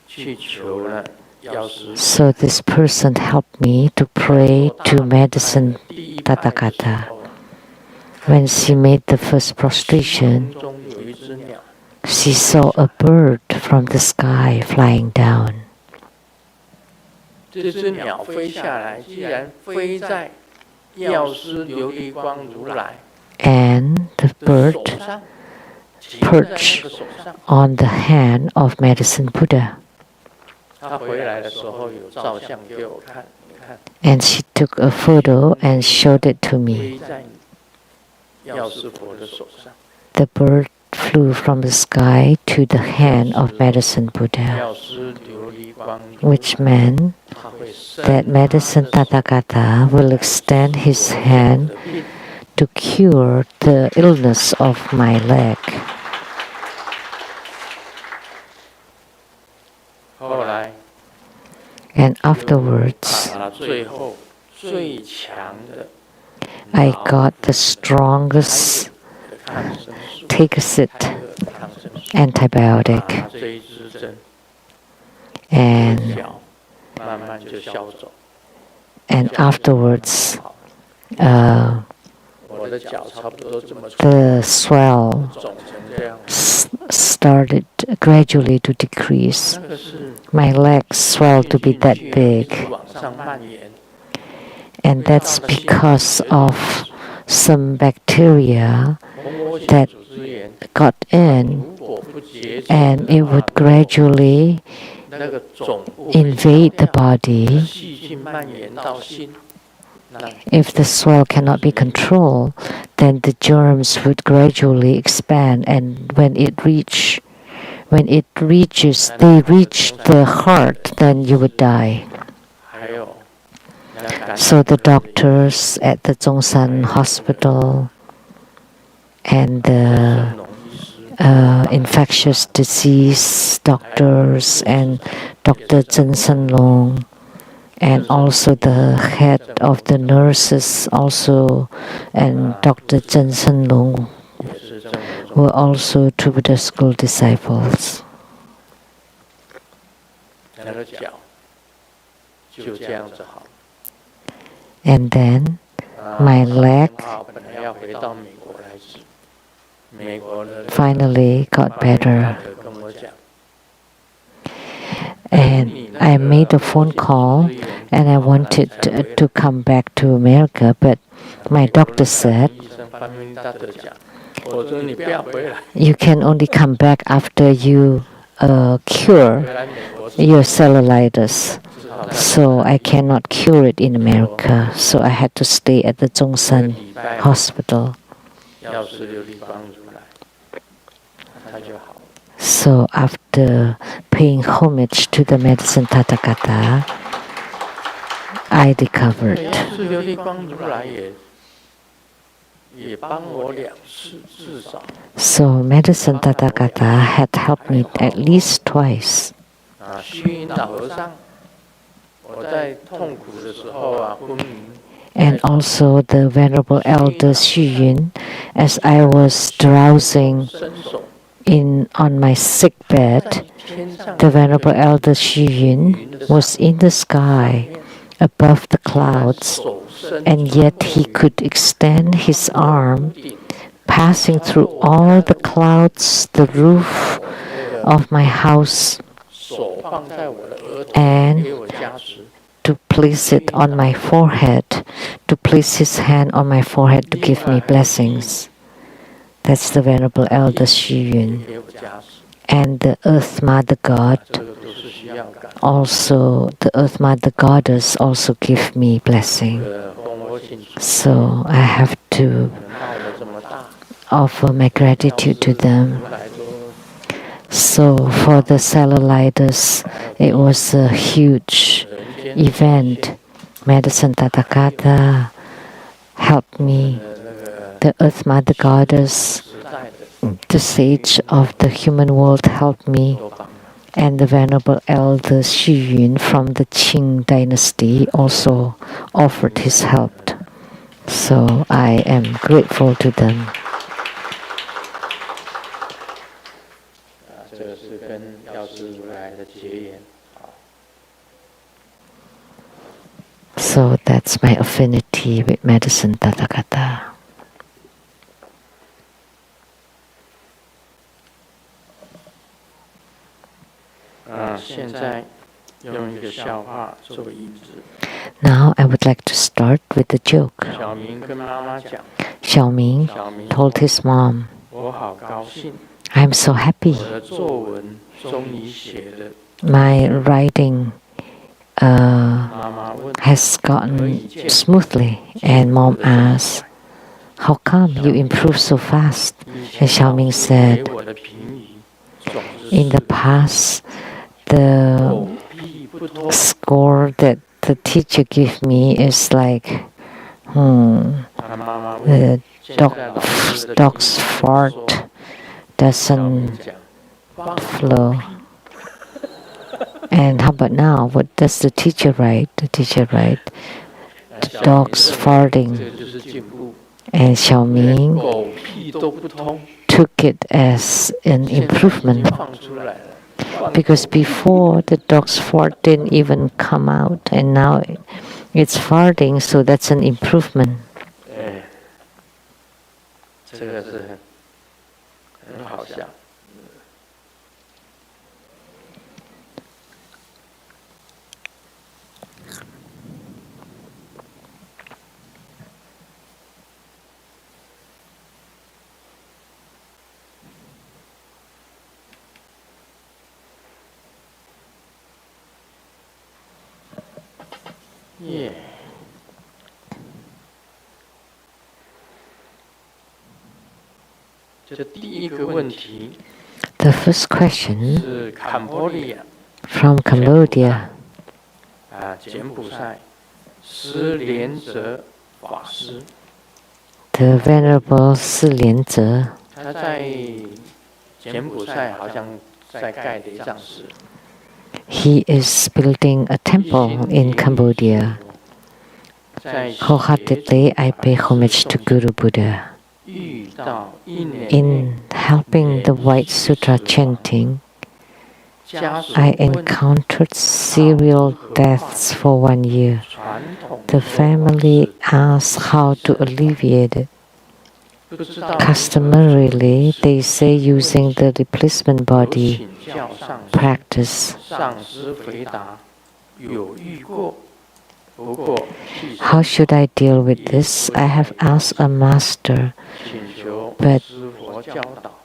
去求了药师。 So this person helped me to pray to medicine 第一拜的时 Tathagata. 候 When she made the first prostration, 空中有一只鸟， she saw a bird from the sky flying down. 这只鸟飞下来，既然飞在药师琉璃光如来 And the 的 bird 手上，停在那个手上。 on the hand of medicine Buddha. 他回来的时候有照相给我看，你看 And she took a photo and showed it to me. 飞在药师佛的手上。 The bird flew from the sky to the hand of medicine Buddha. 药师琉璃光 which meant that medicine Tathagata will extend his hand to cure the illness of my leg. And afterwards, I got the strongest Tagasit antibiotic, and afterwards the swell started gradually to decrease. My legs swelled to be that big, and that's because of some bacteria that got in, and it would gradually invade the body. If the swell cannot be controlled, then the germs would gradually expand, and when they reach the heart, then you would die. So the doctors at the Zhongshan Hospital and the infectious disease doctors and Dr. Zhen Shenlong and also the head of the nurses also and Dr. Zhen Shenlong were also Trubhuda school disciples. And then my leg finally got better. And I made a phone call and I wanted to come back to America, but my doctor said, you can only come back after you cure your cellulitis. So I cannot cure it in America. So I had to stay at the Zhongshan Hospital. So after paying homage to the medicine Tathagata, I recovered. So medicine Tathagata had helped me at least twice. And also the Venerable Elder Xu Yun, as I was drowsing on my sick bed, the Venerable Elder Xu Yun was in the sky above the clouds, and yet he could extend his arm, passing through all the clouds, the roof of my house, and to place it on my forehead, to place his hand on my forehead to give me blessings. That's the Venerable Elder Xu Yun. And the Earth Mother God also, the Earth Mother Goddess also give me blessing. So I have to offer my gratitude to them. So for the cellulitis, it was a huge event. Medicine Tathagata helped me. The Earth Mother Goddess, the sage of the human world, helped me. And the Venerable Elder Xu Yun from the Qing dynasty also offered his help. So I am grateful to them. So that's my affinity with medicine Tathagata. Now I would like to start with a joke. Xiaoming told his mom, I'm so happy. My writing has gotten smoothly. And mom asked, how come you improve so fast? And Xiaoming said, in the past, the score that the teacher gave me is like, the dog's fart doesn't flow. And how about now? What does the teacher write? The teacher write, the dog's farting. And Xiaoming took it as an improvement. Because before the dog's fart didn't even come out, and now it's farting, so that's an improvement. 这个是很好笑。耶。这第一个问题 The first question 是坎波利亚 from Cambodia. 柬埔寨施连泽法师。The Venerable 施连泽。他在柬埔寨好像在盖的藏寺。He is building a temple in Cambodia. Wholeheartedly, I pay homage to Guru Buddha. In helping the White Sutra chanting, I encountered serial deaths for 1 year. The family asked how to alleviate it. Customarily, they say using the replacement body practice. How should I deal with this? I have asked a master, but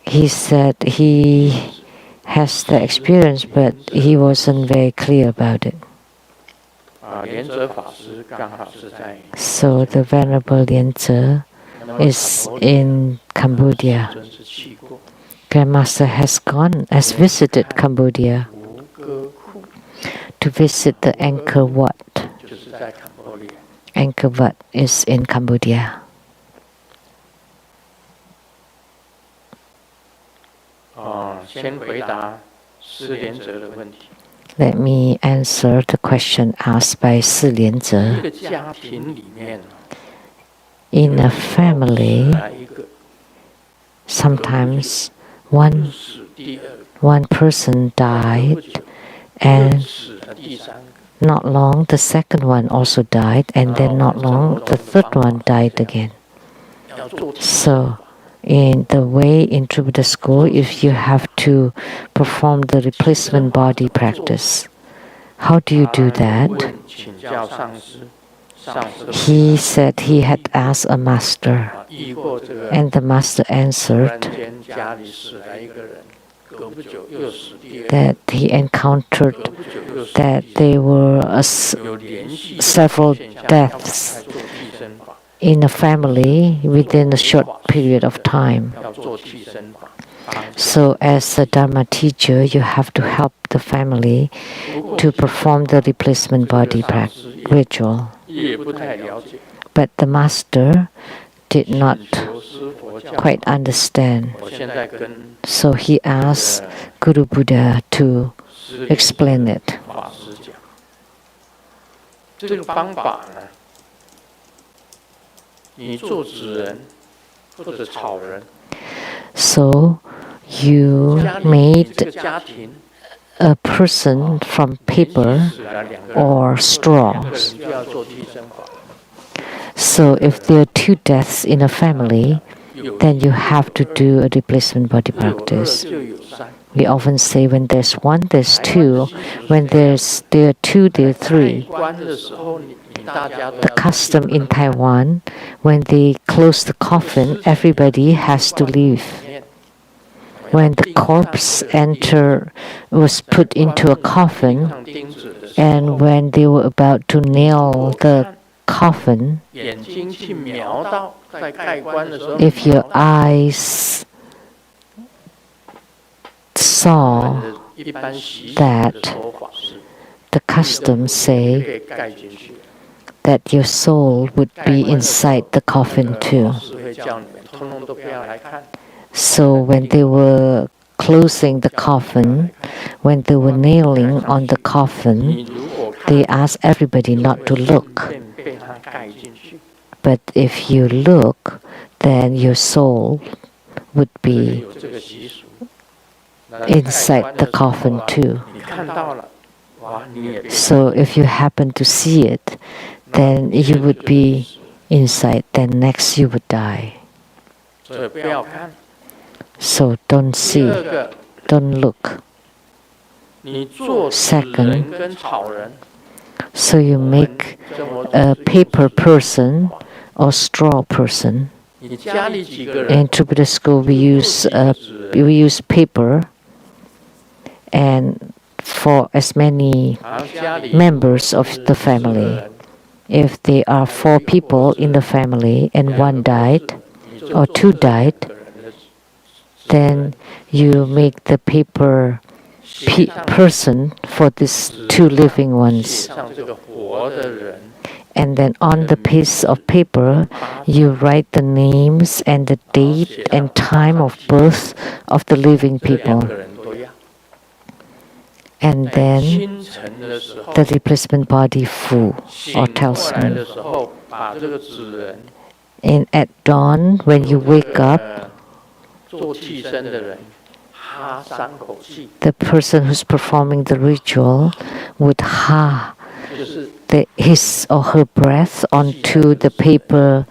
he said he has the experience, but he wasn't very clear about it. So the Venerable Lianze is in Cambodia. Grandmaster has visited Cambodia to visit the Angkor Wat. Angkor Wat is in Cambodia. Let me answer the question asked by Si Lianze. In a family, sometimes one person died, and not long the second one also died, and then not long the third one died again. So in the way into the school, if you have to perform the replacement body practice, how do you do that? He said he had asked a master, and the master answered that he encountered that there were several deaths in a family within a short period of time. So as a Dharma teacher, you have to help the family to perform the replacement body ritual. But the master did not quite understand. So he asked Guru Buddha to explain it. So you made a person from paper or straws. So if there are two deaths in a family, then you have to do a replacement body practice. We often say when there's one, there's two. When there are two, there are three. The custom in Taiwan, when they close the coffin, everybody has to leave. When the corpse was put into a coffin, and when they were about to nail the coffin, if your eyes saw that the customs say that your soul would be inside the coffin too. So when they were closing the coffin, when they were nailing on the coffin, they asked everybody not to look. But if you look, then your soul would be inside the coffin too. So if you happen to see it, then you would be inside, then next you would die. So don't see, don't look. Second, so you make a paper person or straw person. In Tripura school we use paper, and for as many members of the family. If there are 4 people in the family and 1 died or 2 died, then you make the paper person for these 2 living ones. And then on the piece of paper, you write the names and the date and time of birth of the living people. And then the replacement body Fu or talisman. And at dawn, when you wake up, the person who's performing the ritual would ha his or her breath onto the paper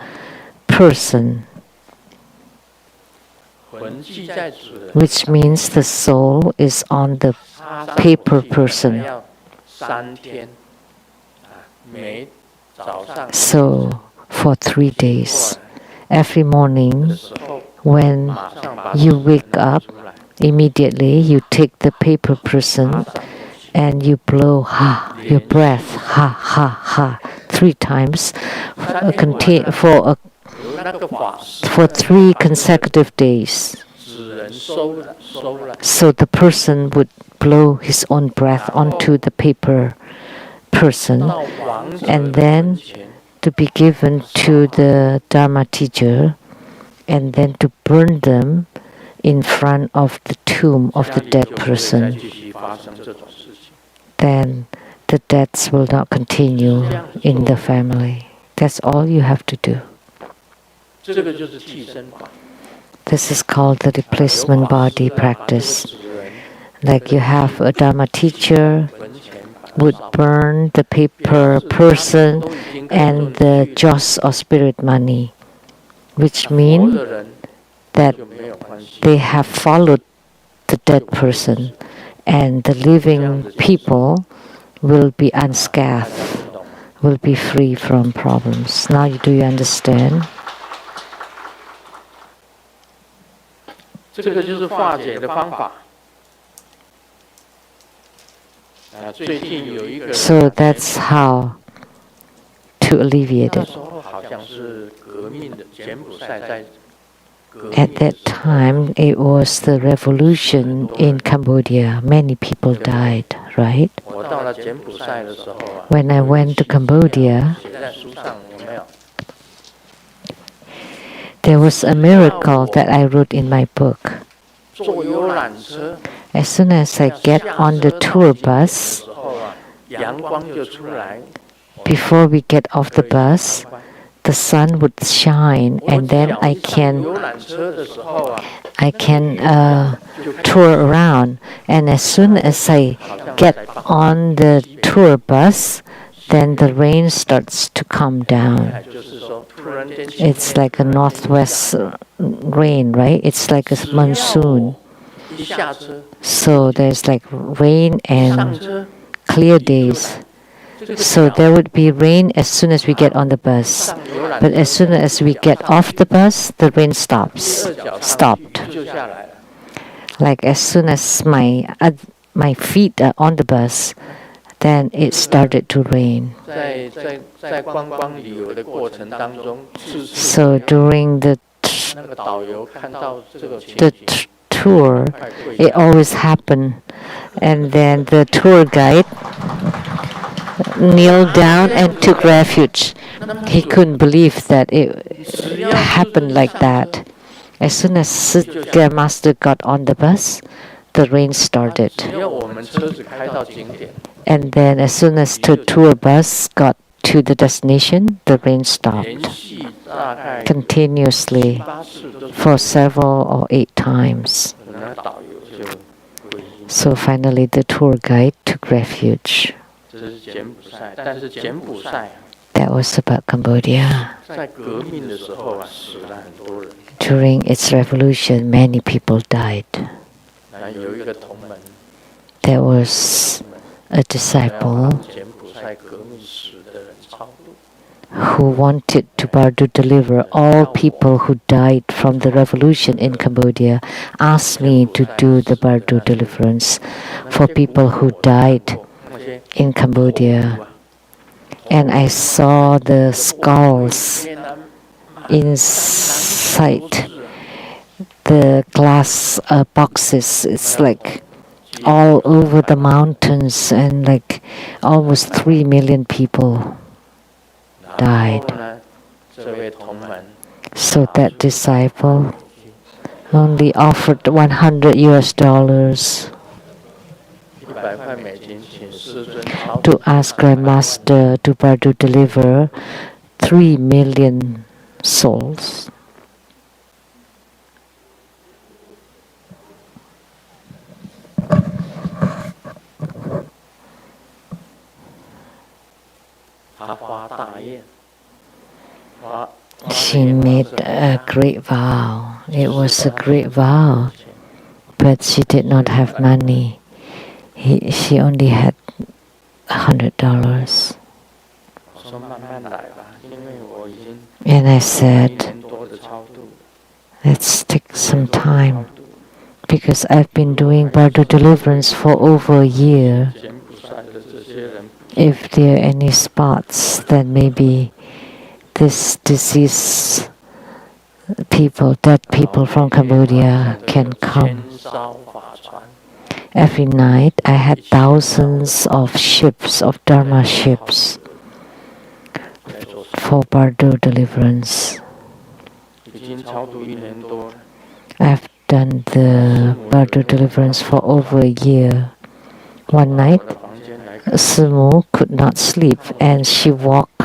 person, which means the soul is on the paper person. So for 3 days, every morning when you wake up, immediately you take the paper person and you blow ha, your breath, ha, ha, ha, 3 times for 3 consecutive days. So the person would blow his own breath onto the paper person, and then to be given to the Dharma teacher, and then to burn them in front of the tomb of the dead person. Then the deaths will not continue in the family. That's all you have to do. This is called the replacement body practice. Like you have a Dharma teacher would burn the paper person and the joss or spirit money, which means that they have followed the dead person, and the living people will be unscathed, will be free from problems. Now do you understand? 这个就是化解的方法。最近有一个人 So that's how to alleviate 那 it. 时候好像是革命的柬埔寨在革命 At that time, it was the revolution in Cambodia. Many people died, right? 我到了柬埔寨的时候啊 When I went to Cambodia, 写在书上有没有？ there was a miracle that I wrote in my book. 坐游览车 As soon as I get on the tour bus, 时候啊，阳光就出来。 before we get off the bus, the sun would shine, and then I 游 can 览车的时候啊， tour around. And as soon as I get on the tour bus, then the rain starts to come down. 就是说突然间 It's like a northwest rain, right? It's like a monsoon. 一下车 So there's like rain 上 and 车， clear days. So there would be rain as soon as we get on the bus. But as soon as we get off the bus, the rain stopped. 就下来了。 Like as soon as my feet are on the bus, then it started to rain. 在观光旅游的过程当中，次次 So during the 那个导游看到这个情 the 景， tour, it always happened. And then the tour guide kneeled down and took refuge. He couldn't believe that it happened like that. As soon as Grandmaster got on the bus, the rain started. And then as soon as the tour bus got to the destination, the rain stopped continuously for several or 8 times. So finally the tour guide took refuge. That was about Cambodia. During its revolution, many people died. There was a disciple who wanted to Bardo deliver all people who died from the revolution in Cambodia, asked me to do the Bardo deliverance for people who died in Cambodia. And I saw the skulls inside the glass boxes. It's like all over the mountains, and like almost 3 million people died. So that disciple only offered $100 to ask Grandmaster to Bardo deliver 3 million souls. She made a great vow. It was a great vow, but she did not have money. She only had $100. And I said, let's take some time, because I've been doing Bardo deliverance for over a year. If there are any spots, then maybe this disease people, dead people from Cambodia can come. Every night I had thousands of ships, of Dharma ships, for Bardo deliverance. I've done the Bardo deliverance for over a year. One night, Sumu could not sleep, and she walked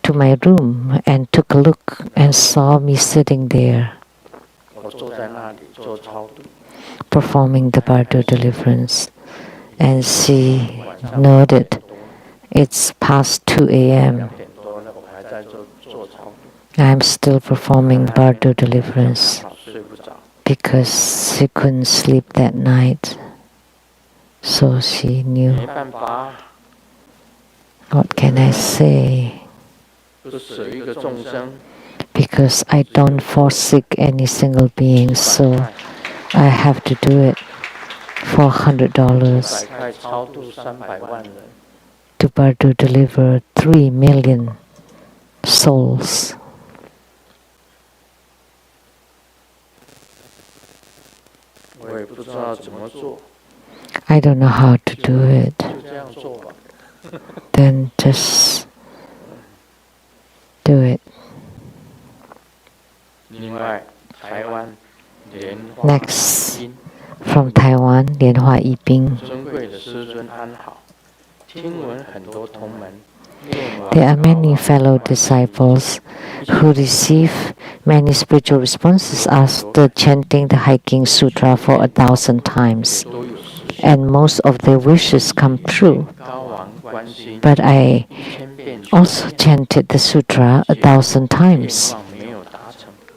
to my room and took a look and saw me sitting there performing the Bardo deliverance. And she noted it's past 2 a.m. I'm still performing Bardo deliverance because she couldn't sleep that night. So she knew. What can I say? Because I don't forsake any single being, so I have to do it for $100 to Bardo deliver 3 million souls. I don't know how to do it. Then just do it. Next, from Taiwan, Lianhua Yiping. There are many fellow disciples who receive many spiritual responses after chanting the Hiking Sutra for 1,000 times, and most of their wishes come true. But I also chanted the sutra 1,000 times,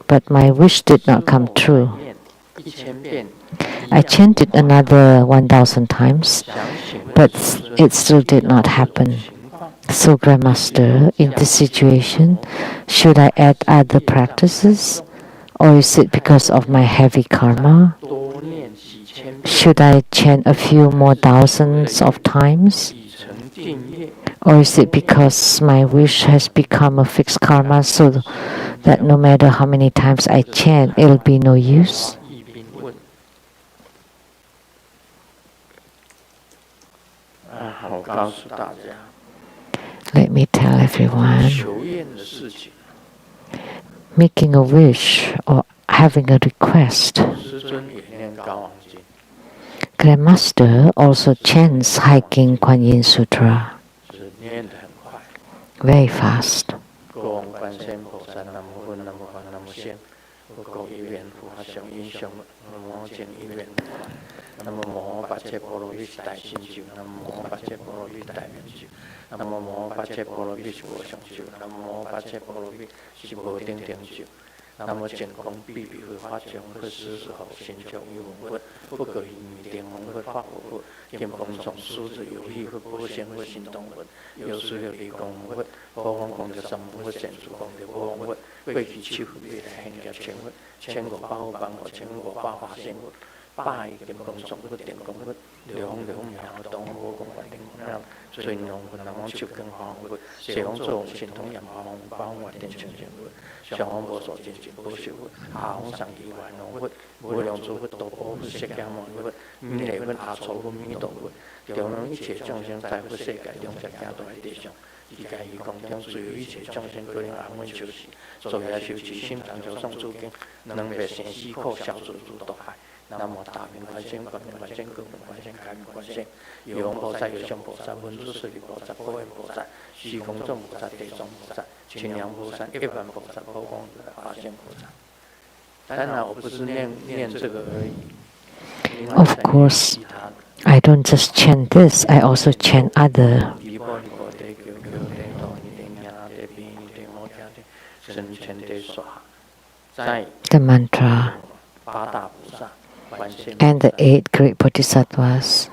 but my wish did not come true. I chanted another 1,000 times, but it still did not happen. So, Grandmaster, in this situation, should I add other practices? Or is it because of my heavy karma? Should I chant a few more thousands of times? Or is it because my wish has become a fixed karma, so that no matter how many times I chant, it'll be no use? Let me tell everyone, 求愿的事情， making a wish or having a request. 师尊也念高王经， Grandmaster also chants Hiking Kuan Yin Sutra 是念得很快。 very fast. 国王观世音菩萨，南无佛，南无法，南无仙，不够一元佛法上英雄，南无见一元佛，南无摩巴切波罗蜜大心咒，南无摩巴切波罗蜜大愿咒，南无摩巴切波罗蜜是无上咒，南无摩巴切波罗蜜是无顶顶咒。 那么见光必比会发将会施时候，先教于文会，不可以米点文会发火会，见风从数字有意会不先会行动会，有时有理工会，波光光的上会显出光的波光会，贵气气会未来很加全会，千国八后帮我千国八华先会，八一见风从会点工会，流红苗东火光环顶光，最浓会南方秋更黄会，血红作红心同阳花红八红点全全会。 小黄婆所见尽不学会，下红上衣还农会，无量诸佛多波会，释迦牟尼会，弥勒会，阿弥会，弥陀会，调能一切众生在乎世界中，在家都来地上，一概以共将所有一切众生各人安稳休息，所以修持心常求上诸经，能被显西后小诸诸多海。 南无大明观世音，观明观世音，各明观世音，开明观世音。有王菩萨，有相菩萨，文殊师利菩萨，普贤菩萨，虚空众菩萨，地藏菩萨，清凉菩萨，一般菩萨，普光如来，法身菩萨。当然，我不是念这个而已。Of course, I don't just chant this, I also chant other. The mantra and the 8 great bodhisattvas.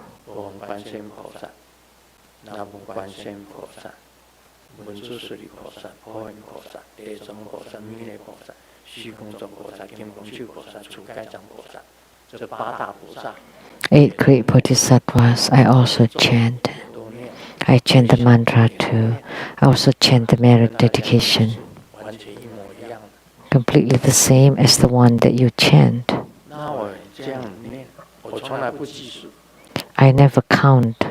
Eight great bodhisattvas I also chant. I chant the mantra too. I also chant the merit dedication. Completely the same as the one that you chant. I never count,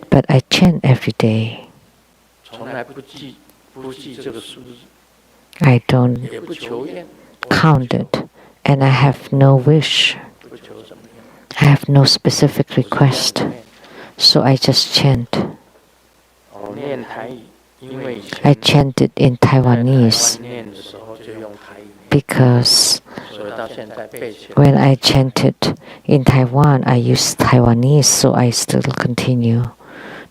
but I chant every day. I don't count it, and I have no wish. I have no specific request, so I just chant. I chanted in Taiwanese because when I chanted in Taiwan, I used Taiwanese, so I still continue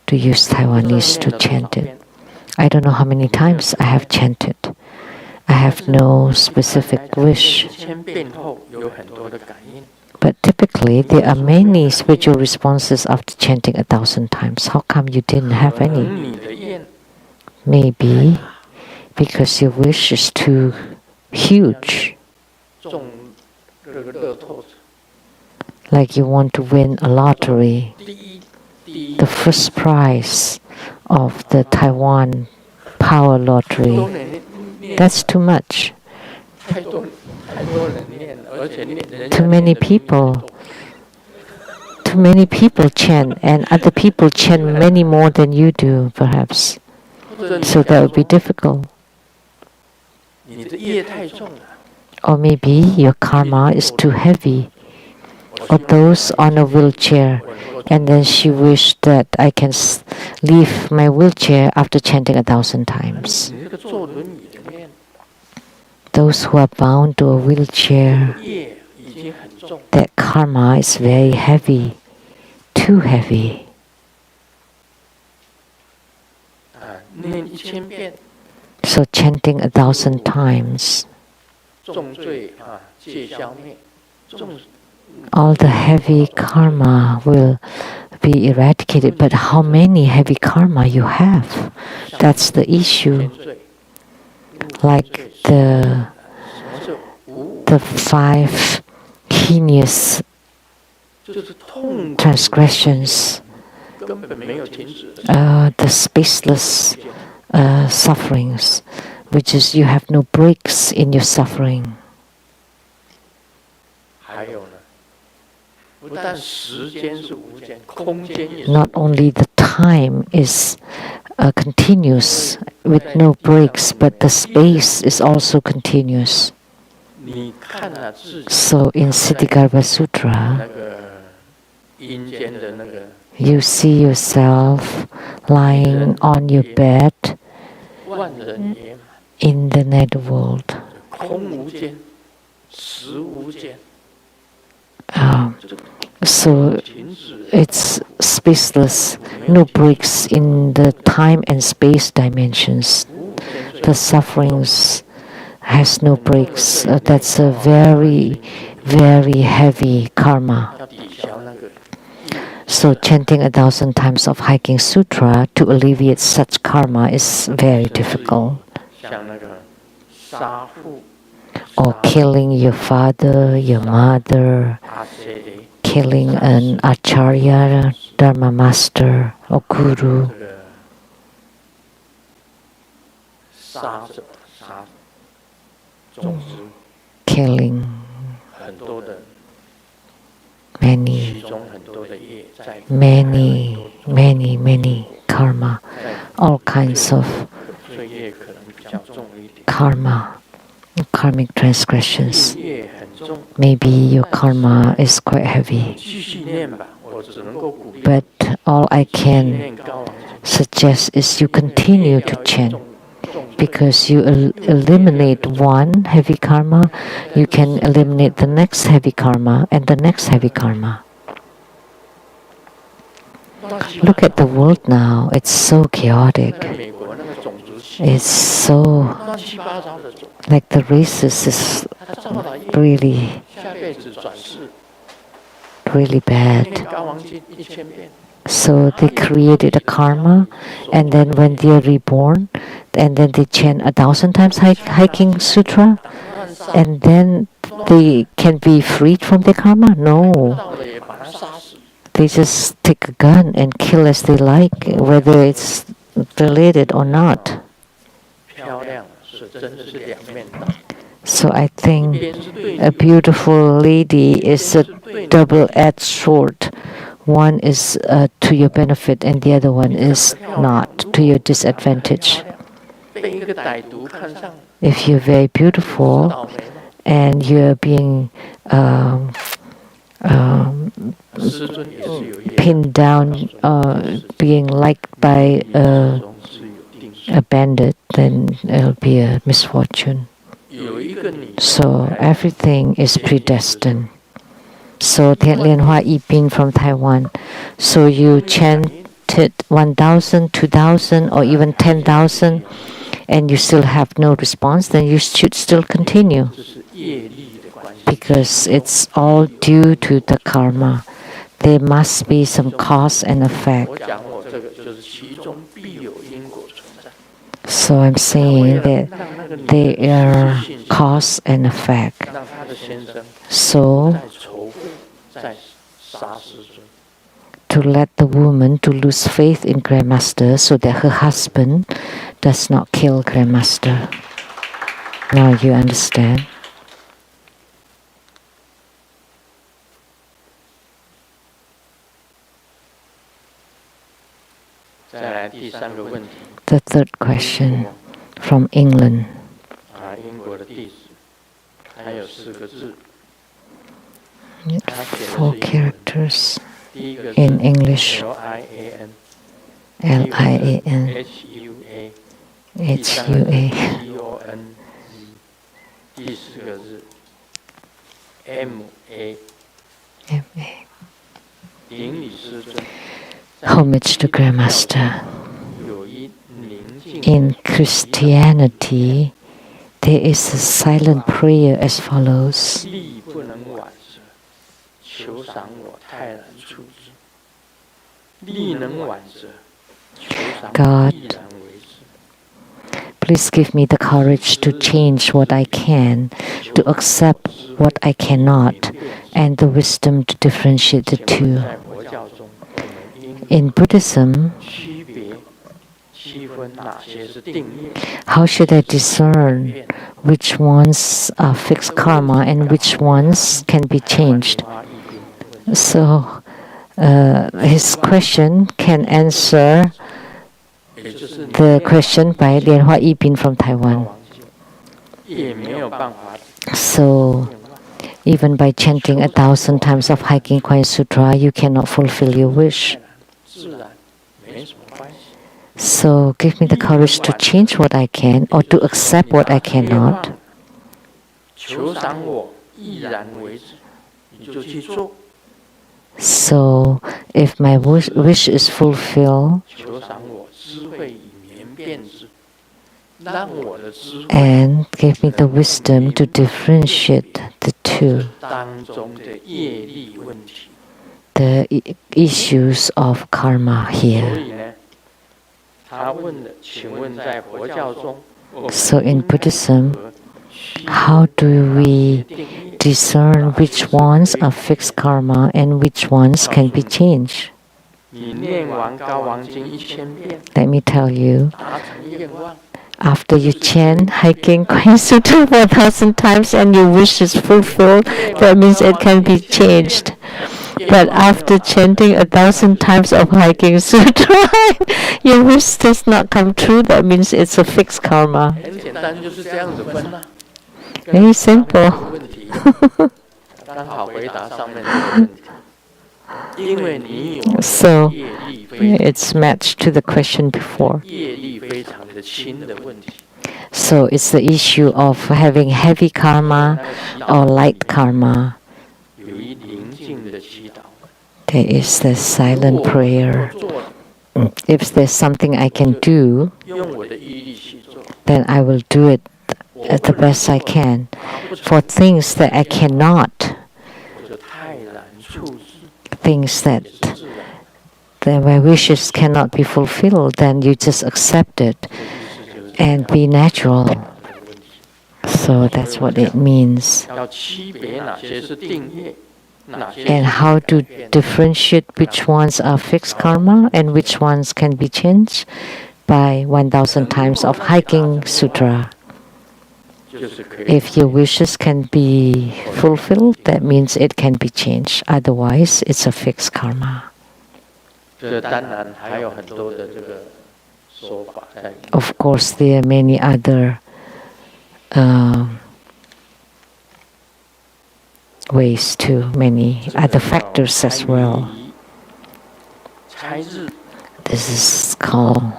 to use Taiwanese to chant it. I don't know how many times I have chanted. I have no specific wish. But typically, there are many spiritual responses after chanting 1,000 times. How come you didn't have any? Maybe because your wish is too huge. Like you want to win a lottery. The first prize of the Taiwan Power Lottery. That's too much. Too many people chant, and other people chant many more than you do, perhaps. So that would be difficult. Or maybe your karma is too heavy. Or those on a wheelchair, and then she wished that I can leave my wheelchair after chanting 1,000 times. Those who are bound to a wheelchair, that karma is very heavy, too heavy. So chanting 1,000 times, all the heavy karma will be eradicated. But how many heavy karma you have? That's the issue. Like the 5 heinous transgressions, the spaceless sufferings, which is you have no breaks in your suffering. Not only the time is continuous with no breaks, but the space is also continuous. So in Siddhigarbha Sutra, you see yourself lying on your bed in the netherworld. So it's spaceless, no breaks in the time and space dimensions. The sufferings has no breaks. That's a very, very heavy karma. So chanting 1,000 times of hiking sutra to alleviate such karma is very difficult. Or killing your father, your mother, killing an acharya, dharma master, or guru. Killing many karma, all kinds of karma, karmic transgressions. Maybe your karma is quite heavy. But all I can suggest is you continue to chant. Because you eliminate one heavy karma, you can eliminate the next heavy karma and the next heavy karma. Look at the world now, it's so chaotic. It's so, like the races is really bad. So they created a karma, and then when they are reborn, and then they chant 1,000 times hiking sutra, and then they can be freed from the karma? No. They just take a gun and kill as they like, whether it's related or not. So I think a beautiful lady is a double-edged sword. One is to your benefit and the other one is not, to your disadvantage. If you're very beautiful and you're being pinned down, being liked by a bandit, then it'll be a misfortune. So everything is predestined. So Thiện Liên Hoa Yiping from Taiwan. So you chanted 1,000, 2,000, or even 10,000, and you still have no response, then you should still continue. Because it's all due to the karma. There must be some cause and effect. So I'm saying that they are cause and effect. So to let the woman to lose faith in Grandmaster so that her husband does not kill Grandmaster. Now you understand? The third question from England. 4 characters in English. Lian, Hua. 第4个是 MA， 顶礼师尊。 Homage to Grandmaster. In Christianity, there is a silent prayer as follows. God, please give me the courage to change what I can, to accept what I cannot, and the wisdom to differentiate the two. In Buddhism, how should I discern which ones are fixed karma and which ones can be changed? So his question can answer The question by Lian Hua Yibin from Taiwan. So, even by chanting 1,000 times of Hiking Quiet Sutra, you cannot fulfill your wish. So, give me the courage to change what I can or to accept what I cannot. So, if my wish is fulfilled, and give me the wisdom to differentiate the two, the issues of karma here. So in Buddhism, how do we discern which ones are fixed karma and which ones can be changed? Let me tell you, after you chant Hiking Quiet Sutra 1,000 times and your wish is fulfilled, that means it can be changed. But after chanting 1,000 times of Hiking Sutra, your wish does not come true, that means it's a fixed karma. Very simple. So, it's matched to the question before. So, it's the issue of having heavy karma or light karma. There is the silent prayer. If there's something I can do, then I will do it at the best I can. For things that I cannot, things that my wishes cannot be fulfilled, then you just accept it and be natural. So that's what it means. And how to differentiate which ones are fixed karma and which ones can be changed? By 1,000 times of Hiking Sutra. If your wishes can be fulfilled, that means it can be changed. Otherwise, it's a fixed karma. Of course, there are many other ways too, many other factors as well. This is called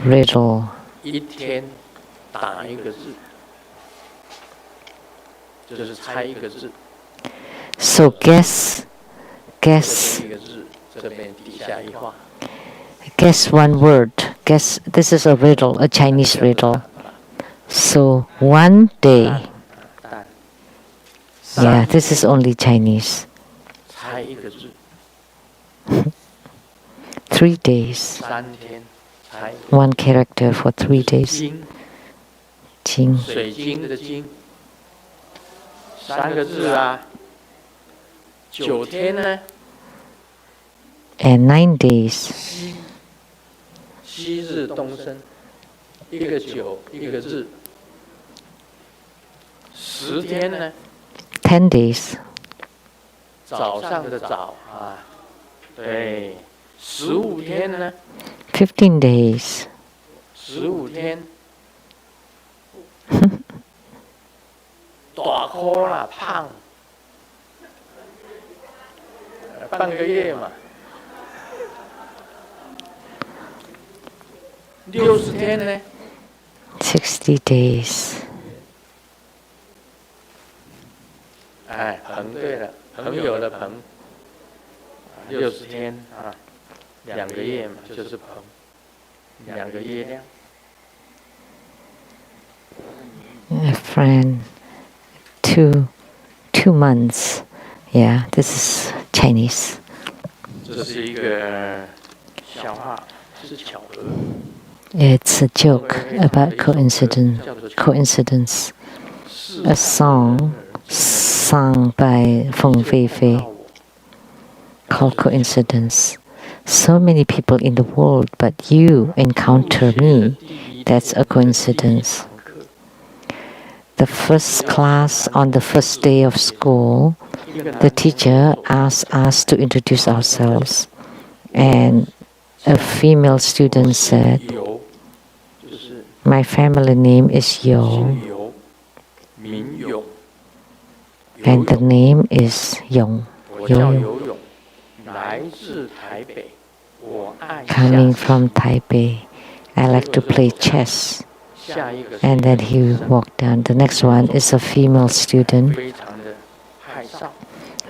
riddle. So guess one word. Guess this is a riddle, a Chinese riddle. So one day. Yeah, this is only Chinese. 3 days. One character for 3 days. Jing. 水晶的晶，3个字啊。9天呢 And 9 days. 西日东升，1个9，1个字。10天呢10 days. 早上的早啊，对。15天呢15 days. 15天。大颗啦，胖，半个月嘛。60天呢？60 days. 哎，朋对了，朋友的朋，60天啊，2个月嘛，就是朋，2个月亮。A friend, 2 months. Yeah, this is Chinese. 这是一个笑话，是巧合。It's a joke about coincidence. A song sung by Feng Feifei called Coincidence. So many people in the world, but you encounter me. That's a coincidence. The first class on the first day of school, the teacher asked us to introduce ourselves. And a female student said, my family name is Yo, and the name is Yong. Yo. Coming from Taipei, I like to play chess. And then he walked down. The next one is a female student,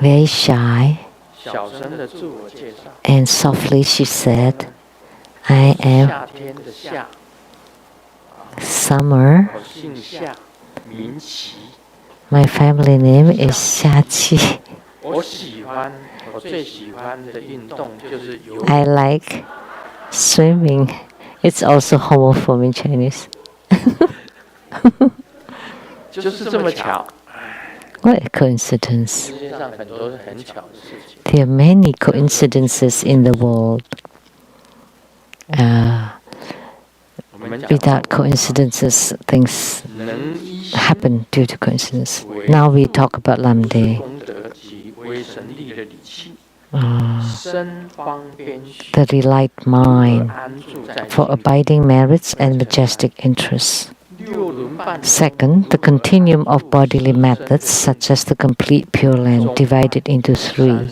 very shy. And softly she said, I am Summer. My family name is Xiaqi. I like swimming. It's also homophobe in Chinese. What a coincidence. There are many coincidences in the world. Without coincidences, things happen due to coincidence. Now we talk about Lamdre. The delight mind for abiding merits and majestic interests. Second, the continuum of bodily methods, such as the complete Pure Land, divided into 3.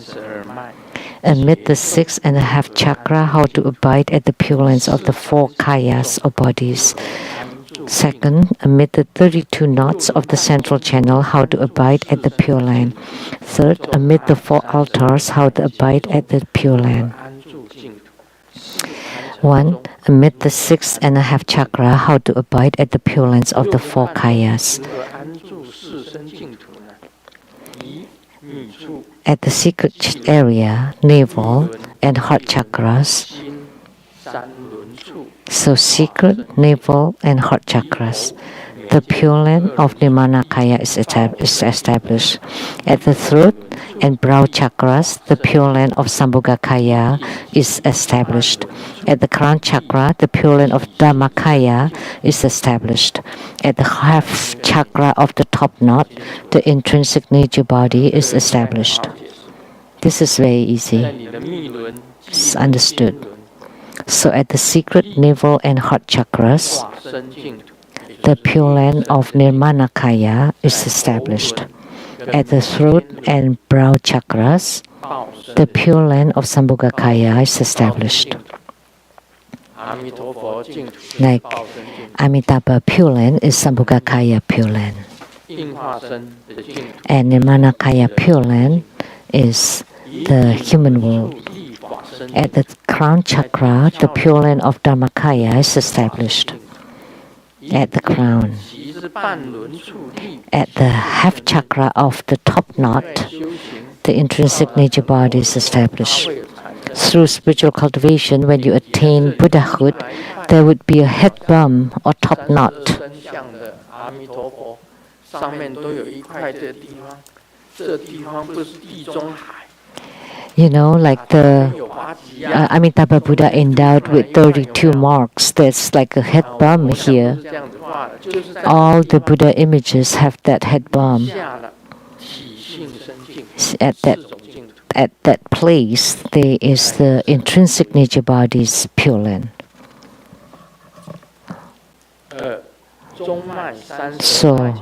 Amid the 6.5 chakra, how to abide at the Pure Lands of the 4 kayas or bodies. Second, amid the 32 knots of the central channel, how to abide at the Pure Land. Third, amid the 4 altars, how to abide at the Pure Land. 1. Amid the 6.5 chakra, how to abide at the Pure Lands of the 4 kayas. At the secret area, navel and heart chakras. So secret, navel and heart chakras. The Pure Land of Nirmanakaya is established. At the throat and brow chakras, the Pure Land of Sambhogakaya is established. At the crown chakra, the Pure Land of Dhammakaya is established. At the half chakra of the top knot, the intrinsic nature body is established. This is very easy. It's understood. So at the secret, navel and heart chakras, the Pure Land of Nirmanakaya is established. At the throat and brow chakras, the Pure Land of Sambhogakaya is established. Like Amitabha Pure Land is Sambhogakaya Pure Land. And Nirmanakaya Pure Land is the human world. At the crown chakra, the Pure Land of Dhammakaya is established. At the crown. At the half chakra of the top knot, the intrinsic nature body is established. Through spiritual cultivation, when you attain Buddhahood, there would be a head bum or top knot. You know, like the Amitabha Buddha endowed with 32 marks. There's like a head bum here. All the Buddha images have that head bum. At that place, there is the intrinsic nature body's Pure Land. So,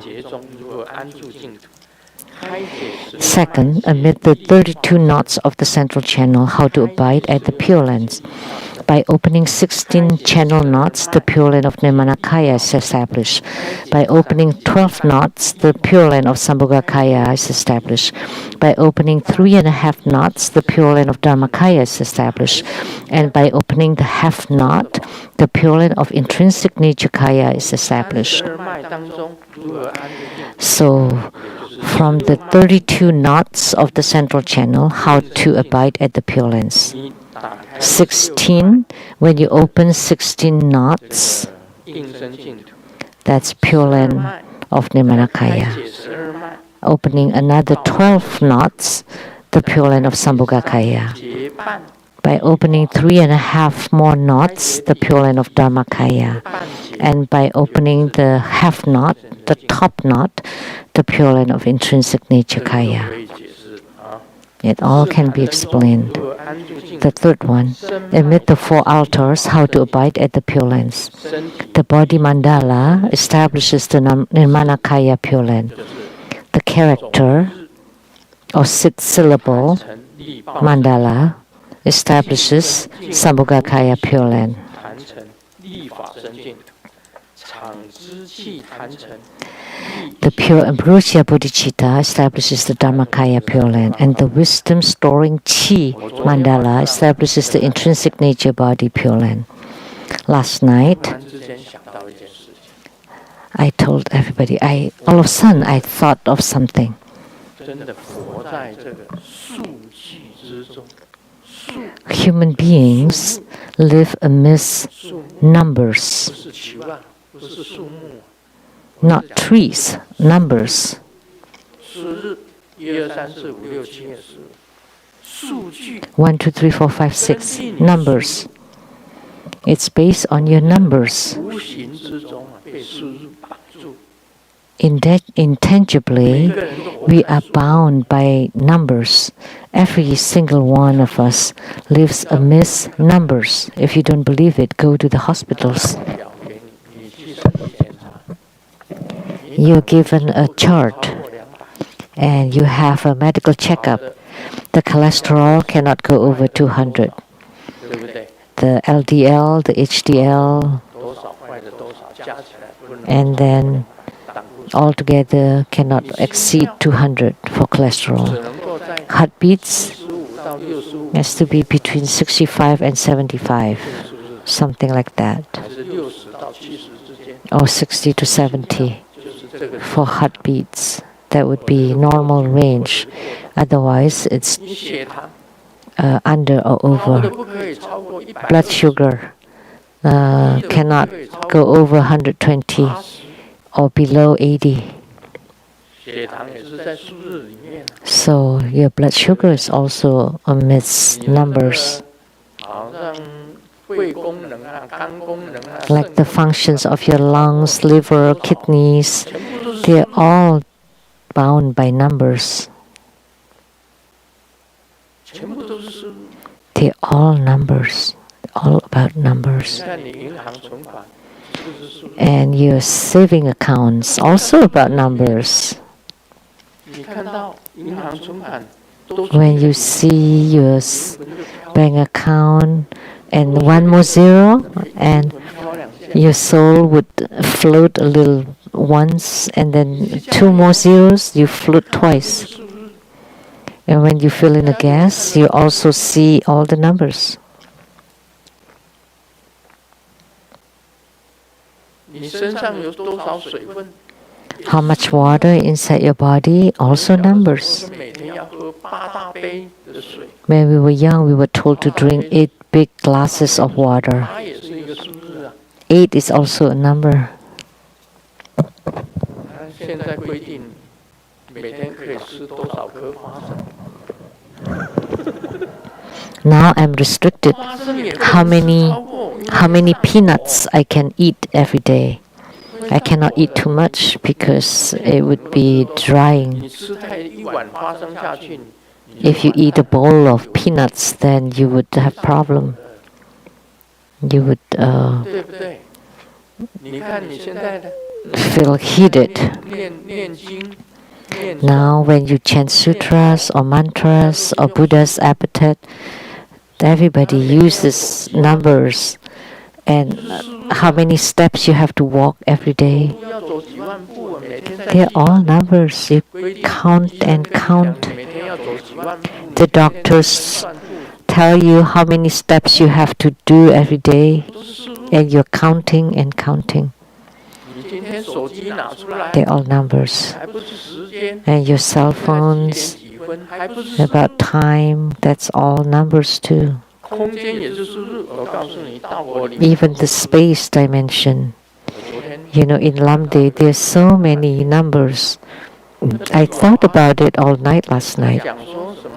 second, amid the 32 knots of the central channel, how to abide at the Pure Lands. By opening 16 channel knots, the Pure Land of Nirmanakaya is established. By opening 12 knots, the Pure Land of Sambhogakaya is established. By opening 3.5 knots, the Pure Land of Dhammakaya is established. And by opening the half knot, the Pure Land of Intrinsic Nature Kaya is established. So, from the 32 knots of the central channel, how to abide at the Pure Lands. 16, when you open 16 knots, that's Pure Land of Nirmanakaya. Opening another 12 knots, the Pure Land of Sambhogakaya. By opening 3.5 more knots, the Pure Land of Dhammakaya. And by opening the half knot, the top knot, the Pure Land of Intrinsic Nature Kaya. It all can be explained. The third one, amid the four altars, how to abide at the Pure Lands. The body mandala establishes the Nirmanakaya Pure Land. The character or syllable mandala establishes Sambhogakaya Pure Land. The pure ambrosia bodhicitta establishes the Dharmakaya Pure Land, and the wisdom storing chi mandala establishes the intrinsic nature body Pure Land. Last night, I told everybody, all of a sudden I thought of something. Human beings live amidst numbers, not trees, numbers. 1, 2, 3, 4, 5, 6 numbers. It's based on your numbers. Intangibly, we are bound by numbers. Every single one of us lives amidst numbers. If you don't believe it, go to the hospitals. You're given a chart and you have a medical checkup. The cholesterol cannot go over 200. The LDL, the HDL, and then altogether cannot exceed 200 for cholesterol. Heartbeats has to be between 65 and 75, something like that, or 60 to 70 for heartbeats. That would be normal range. Otherwise, it's under or over. Blood sugar cannot go over 120 or below 80. So your blood sugar is also amidst numbers. Like the functions of your lungs, liver, kidneys, they're all bound by numbers. They're all numbers, all about numbers. And your saving accounts also about numbers. When you see your bank account and one more zero, and your soul would float a little once, and then two more zeros, you float twice. And when you fill in the gas, you also see all the numbers. How much water inside your body, also numbers. When we were young, we were told to drink 8 big glasses of water. 8 is also a number. Now I'm restricted how many peanuts I can eat every day. I cannot eat too much because it would be drying. If you eat a bowl of peanuts, then you would have problem. You would feel heated. Now when you chant sutras or mantras or Buddha's epithet, everybody uses numbers and how many steps you have to walk every day. They're all numbers. You count and count. The doctors tell you how many steps you have to do every day, and you're counting and counting. They're all numbers. And your cell phones, about time, that's all numbers too. Even the space dimension. In Lamdre, there's so many numbers. I thought about it all night last night.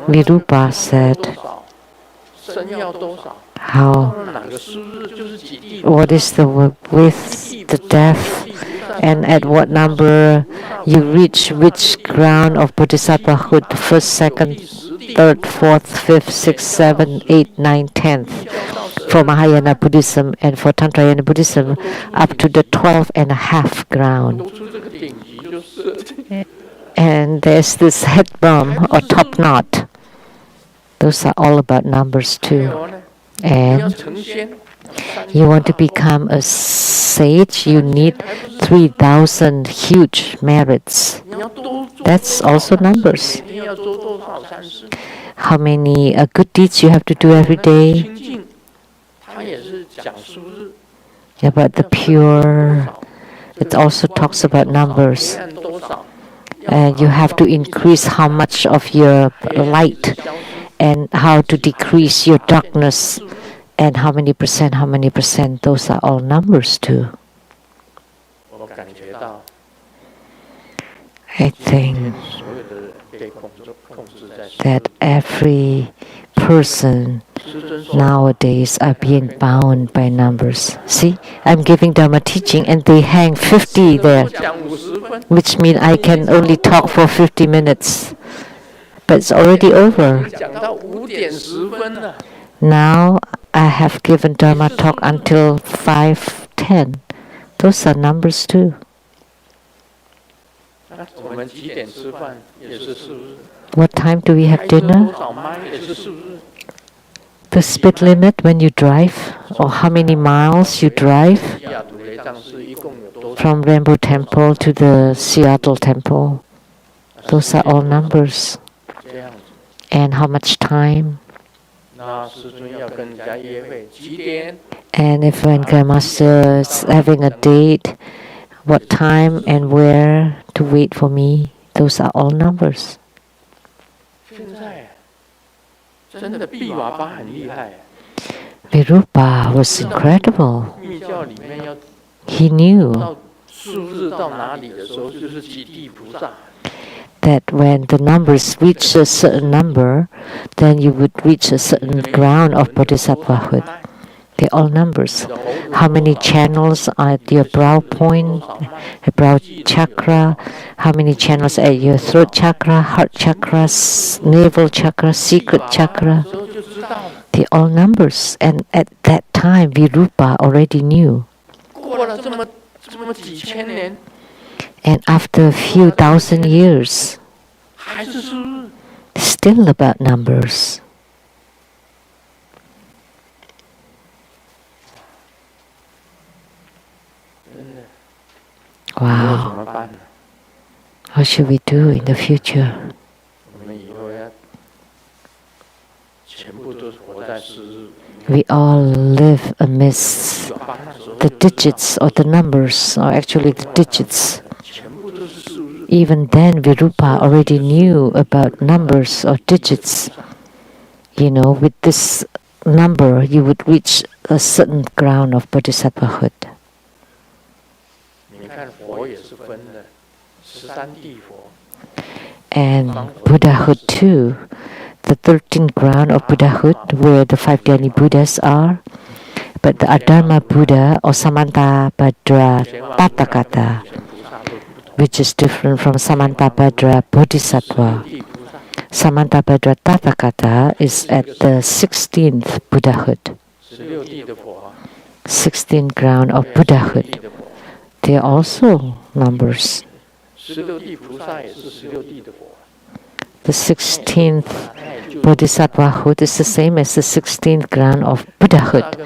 Virupa said, what is the width, the depth, and at what number you reach which ground of bodhisattvahood, the first, second, 3rd, 4th, 5th, 6th, 7th, 8th, 9th, 10th. For Mahayana Buddhism and for Tantrayana Buddhism, up to the 12 and a half ground. And there's this head bomb or top knot. Those are all about numbers too. And you want to become a sage, you need 3,000 huge merits. That's also numbers. How many good deeds you have to do every day. About the pure, it also talks about numbers. And you have to increase how much of your light and how to decrease your darkness. And how many percent, those are all numbers too. I think that every person nowadays are being bound by numbers. See, I'm giving Dharma teaching and they hang 50 there, which means I can only talk for 50 minutes. But it's already over. Now I have given Dharma talk until 5:10. Those are numbers too. What time do we have dinner? The speed limit when you drive, or how many miles you drive from Rainbow Temple to the Seattle Temple. Those are all numbers. And how much time? And if when Grandmaster is having a date, what time and where to wait for me, those are all numbers. Virupa was incredible. He knew that when the numbers reach a certain number, then you would reach a certain ground of bodhisattvahood. They're all numbers. How many channels are at your brow point, brow chakra? How many channels at your throat chakra, heart chakra, navel chakra, secret chakra? They're all numbers. And at that time, Virupa already knew. And after a few thousand years, still about numbers. Wow. What should we do in the future? We all live amidst the digits or the numbers, or actually the digits. Even then, Virupa already knew about numbers or digits. You know, with this number, you would reach a certain ground of bodhisattvahood. And Buddhahood too, the 13th ground of Buddhahood, where the 5 Dhyani Buddhas are. But the Adharma Buddha or Samantabhadra Tathagata, which is different from Samantabhadra Bodhisattva. Samantabhadra Tathagata is at the 16th Buddhahood, 16th ground of Buddhahood. They are also numbers. The 16th Bodhisattvahood is the same as the 16th ground of Buddhahood.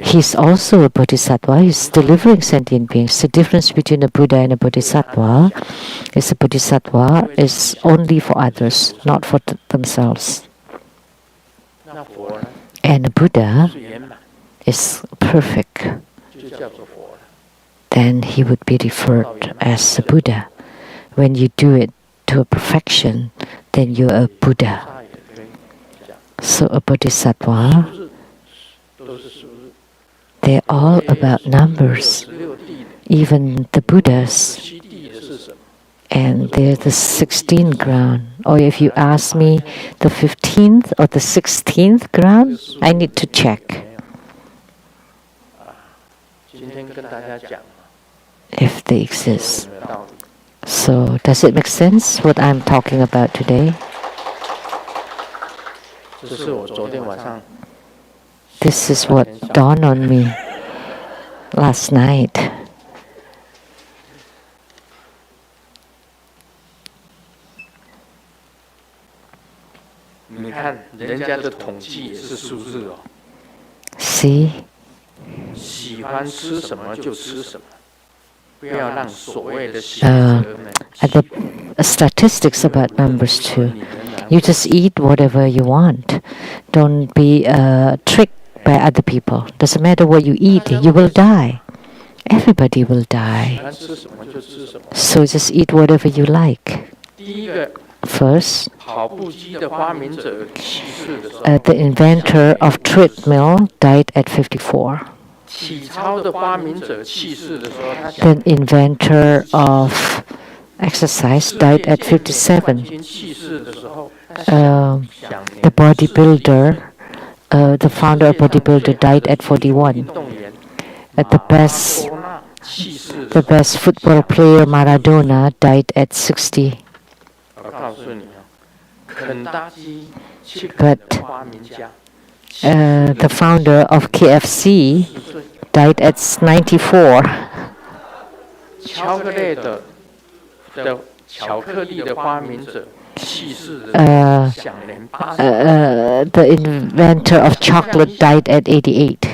He's also a Bodhisattva. He's delivering sentient beings. The difference between a Buddha and a Bodhisattva is a Bodhisattva is only for others, not for themselves. And a Buddha is perfect. Then he would be referred as a Buddha. When you do it to a perfection, then you're a Buddha. So a Bodhisattva, they're all about numbers. Even the Buddhas, and they're the 16th ground. Or if you ask me the 15th or the 16th ground, I need to check. If they exist. So, does it make sense what I'm talking about today? 这是我昨天晚上 This is what dawned on me last night. 你看人家的统计也是数字哦。See? 喜欢吃什么就吃什么，不要让所谓的选择们。The statistics about numbers too. You just eat whatever you want. Don't be tricked by other people. Doesn't matter what you eat, you will die. Everybody will die. So just eat whatever you like. First, the inventor of treadmill died at 54. The inventor of exercise died at 57. The bodybuilder, the founder of bodybuilder died at 41. The best football player Maradona died at 60. But the founder of KFC died at 94. The inventor of chocolate died at 88.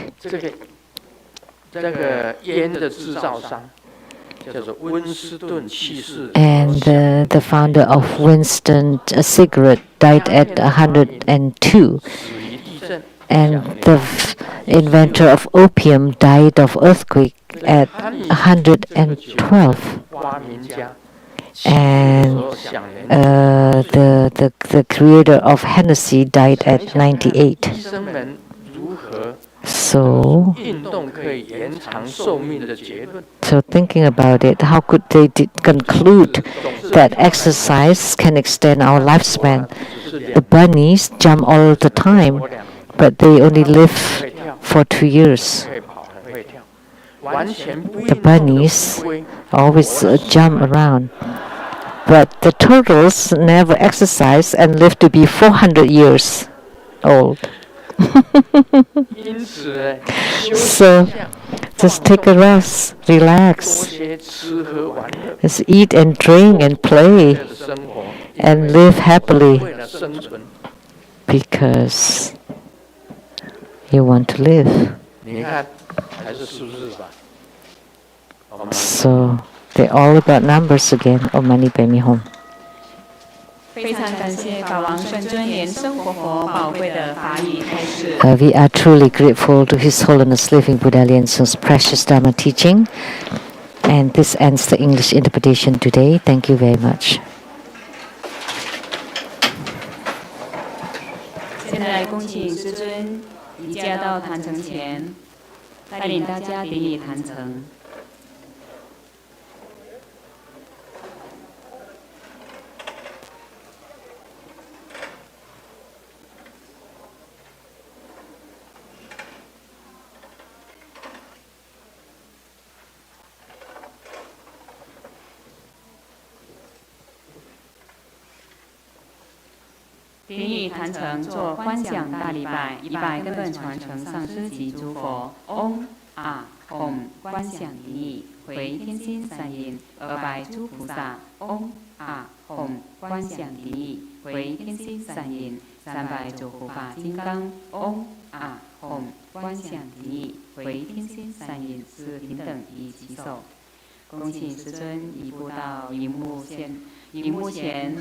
And the founder of Winston cigarette died at 102. And the inventor of opium died of earthquake at 112. And the creator of Hennessy died at 98. So thinking about it, how could they conclude that exercise can extend our lifespan? The bunnies jump all the time, but they only live for 2 years. The bunnies always jump around, but the turtles never exercise and live to be 400 years old. So just take a rest, relax, just eat and drink and play and live happily because you want to live. So they're all about numbers again. Om Mani Padme Hum. 非常感谢法王圣尊莲生活佛宝贵的法语开示。We are truly grateful to His Holiness Living Buddha Lianzung's precious Dharma teaching. And this ends the English interpretation today. Thank you very much. 现在恭请师尊移驾到坛城前，带领大家顶礼坛城。顶礼坛城做观想大礼拜，一拜根本传承上师及诸佛。嗡啊吽，观想顶礼，回天心三音，二拜诸菩萨。嗡啊吽，观想顶礼，回天心三音，三拜诸护法金刚。嗡啊吽，观想顶礼，回天心三音，四平等一起手。恭请师尊移步到荧幕前，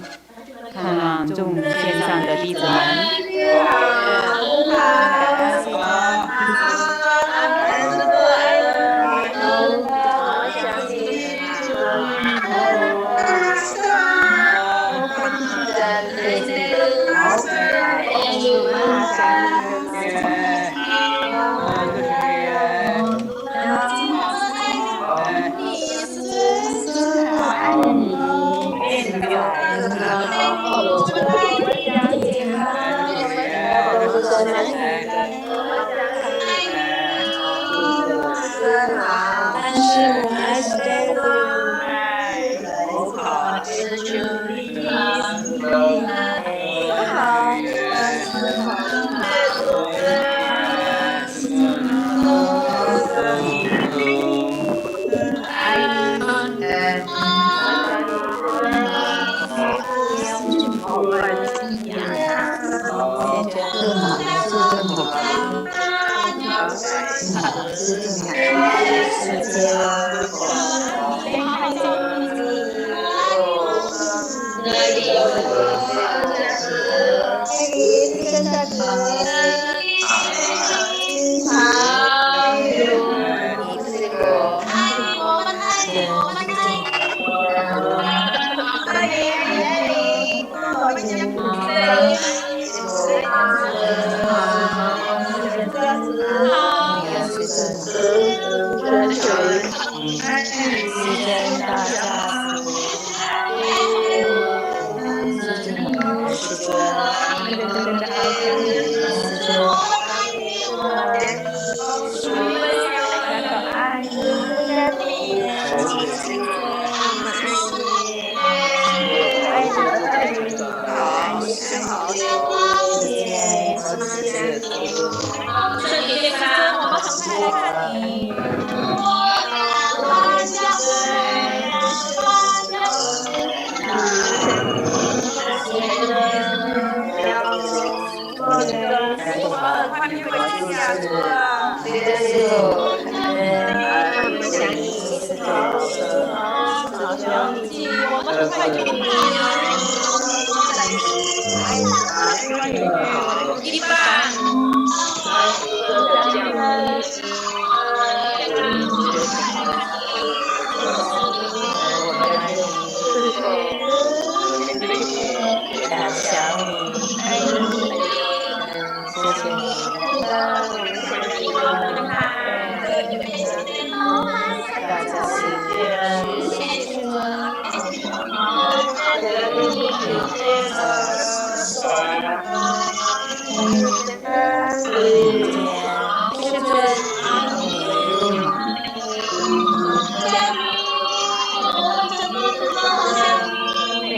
看望众线上的弟子们。爱你身上的好运，你不是我，爱你，我们将不在爱你的世界之好，真纯爱你，大家是尊，真的好想你，爱你，我将你分享，那个爱你的天，我们爱你，爱你，爱你，爱你，爱你，世界是相处，身体健康，我们很快来看你。我们很快就会去下车了。我们想你是最好的，好想你，我们很快就会爱你好，一半。想你，就是好，我们爱你，想你，爱你，谢谢你，我们相信大家是学习尊，人民世界的世界是尊你，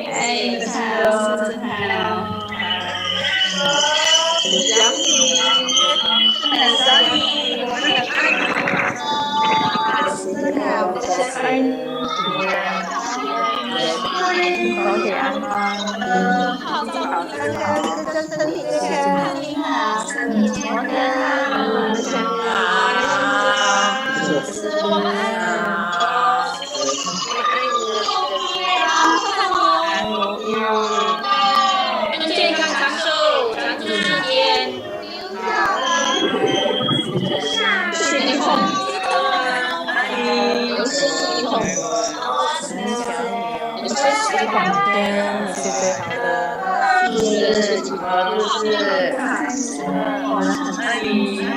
爱好是真好，想你，很想你，我们很爱你，思考是爱你，身体安康，好，早好上是好，身体健康，我健康，我们想你，我们爱你。我们爱你，看你爱哦，你，健康长寿，长驻世间，身体红一头，爱你，最好天，你是最好的，是我们很爱你，爱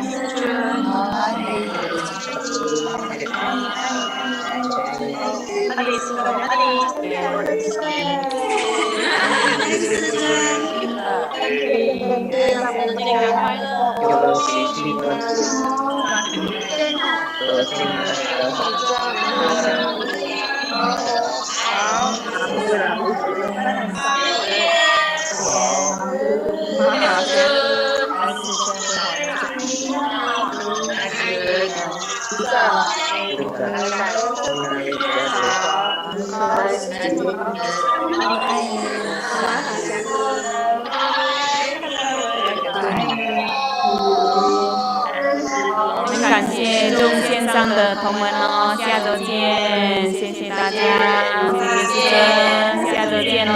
你是我们爱你，健康快乐。好呃，我们感谢众线上的同门哦，下周见，谢谢大家，谢谢师尊，下周见哦。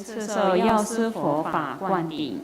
持受药师佛法灌顶。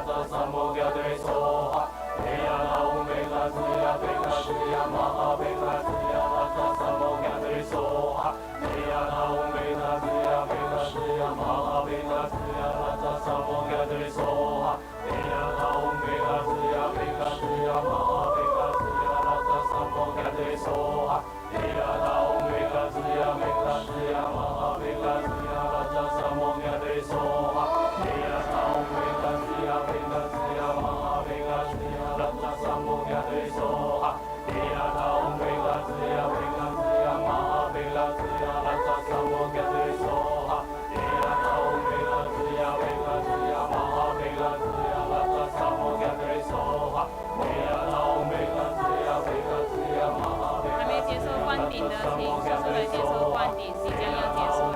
Mother 还没接受灌顶的，请说出来接受灌顶，即将要结束了。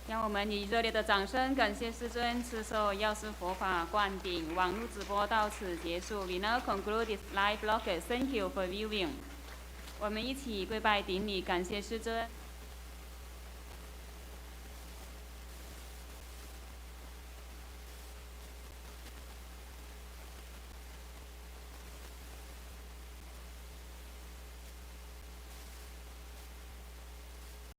让我们以热烈的掌声感谢师尊赐授药师佛法灌顶。网络直播到此结束。We now conclude this live broadcast. Thank you for viewing. 我们一起跪拜顶礼，感谢师尊。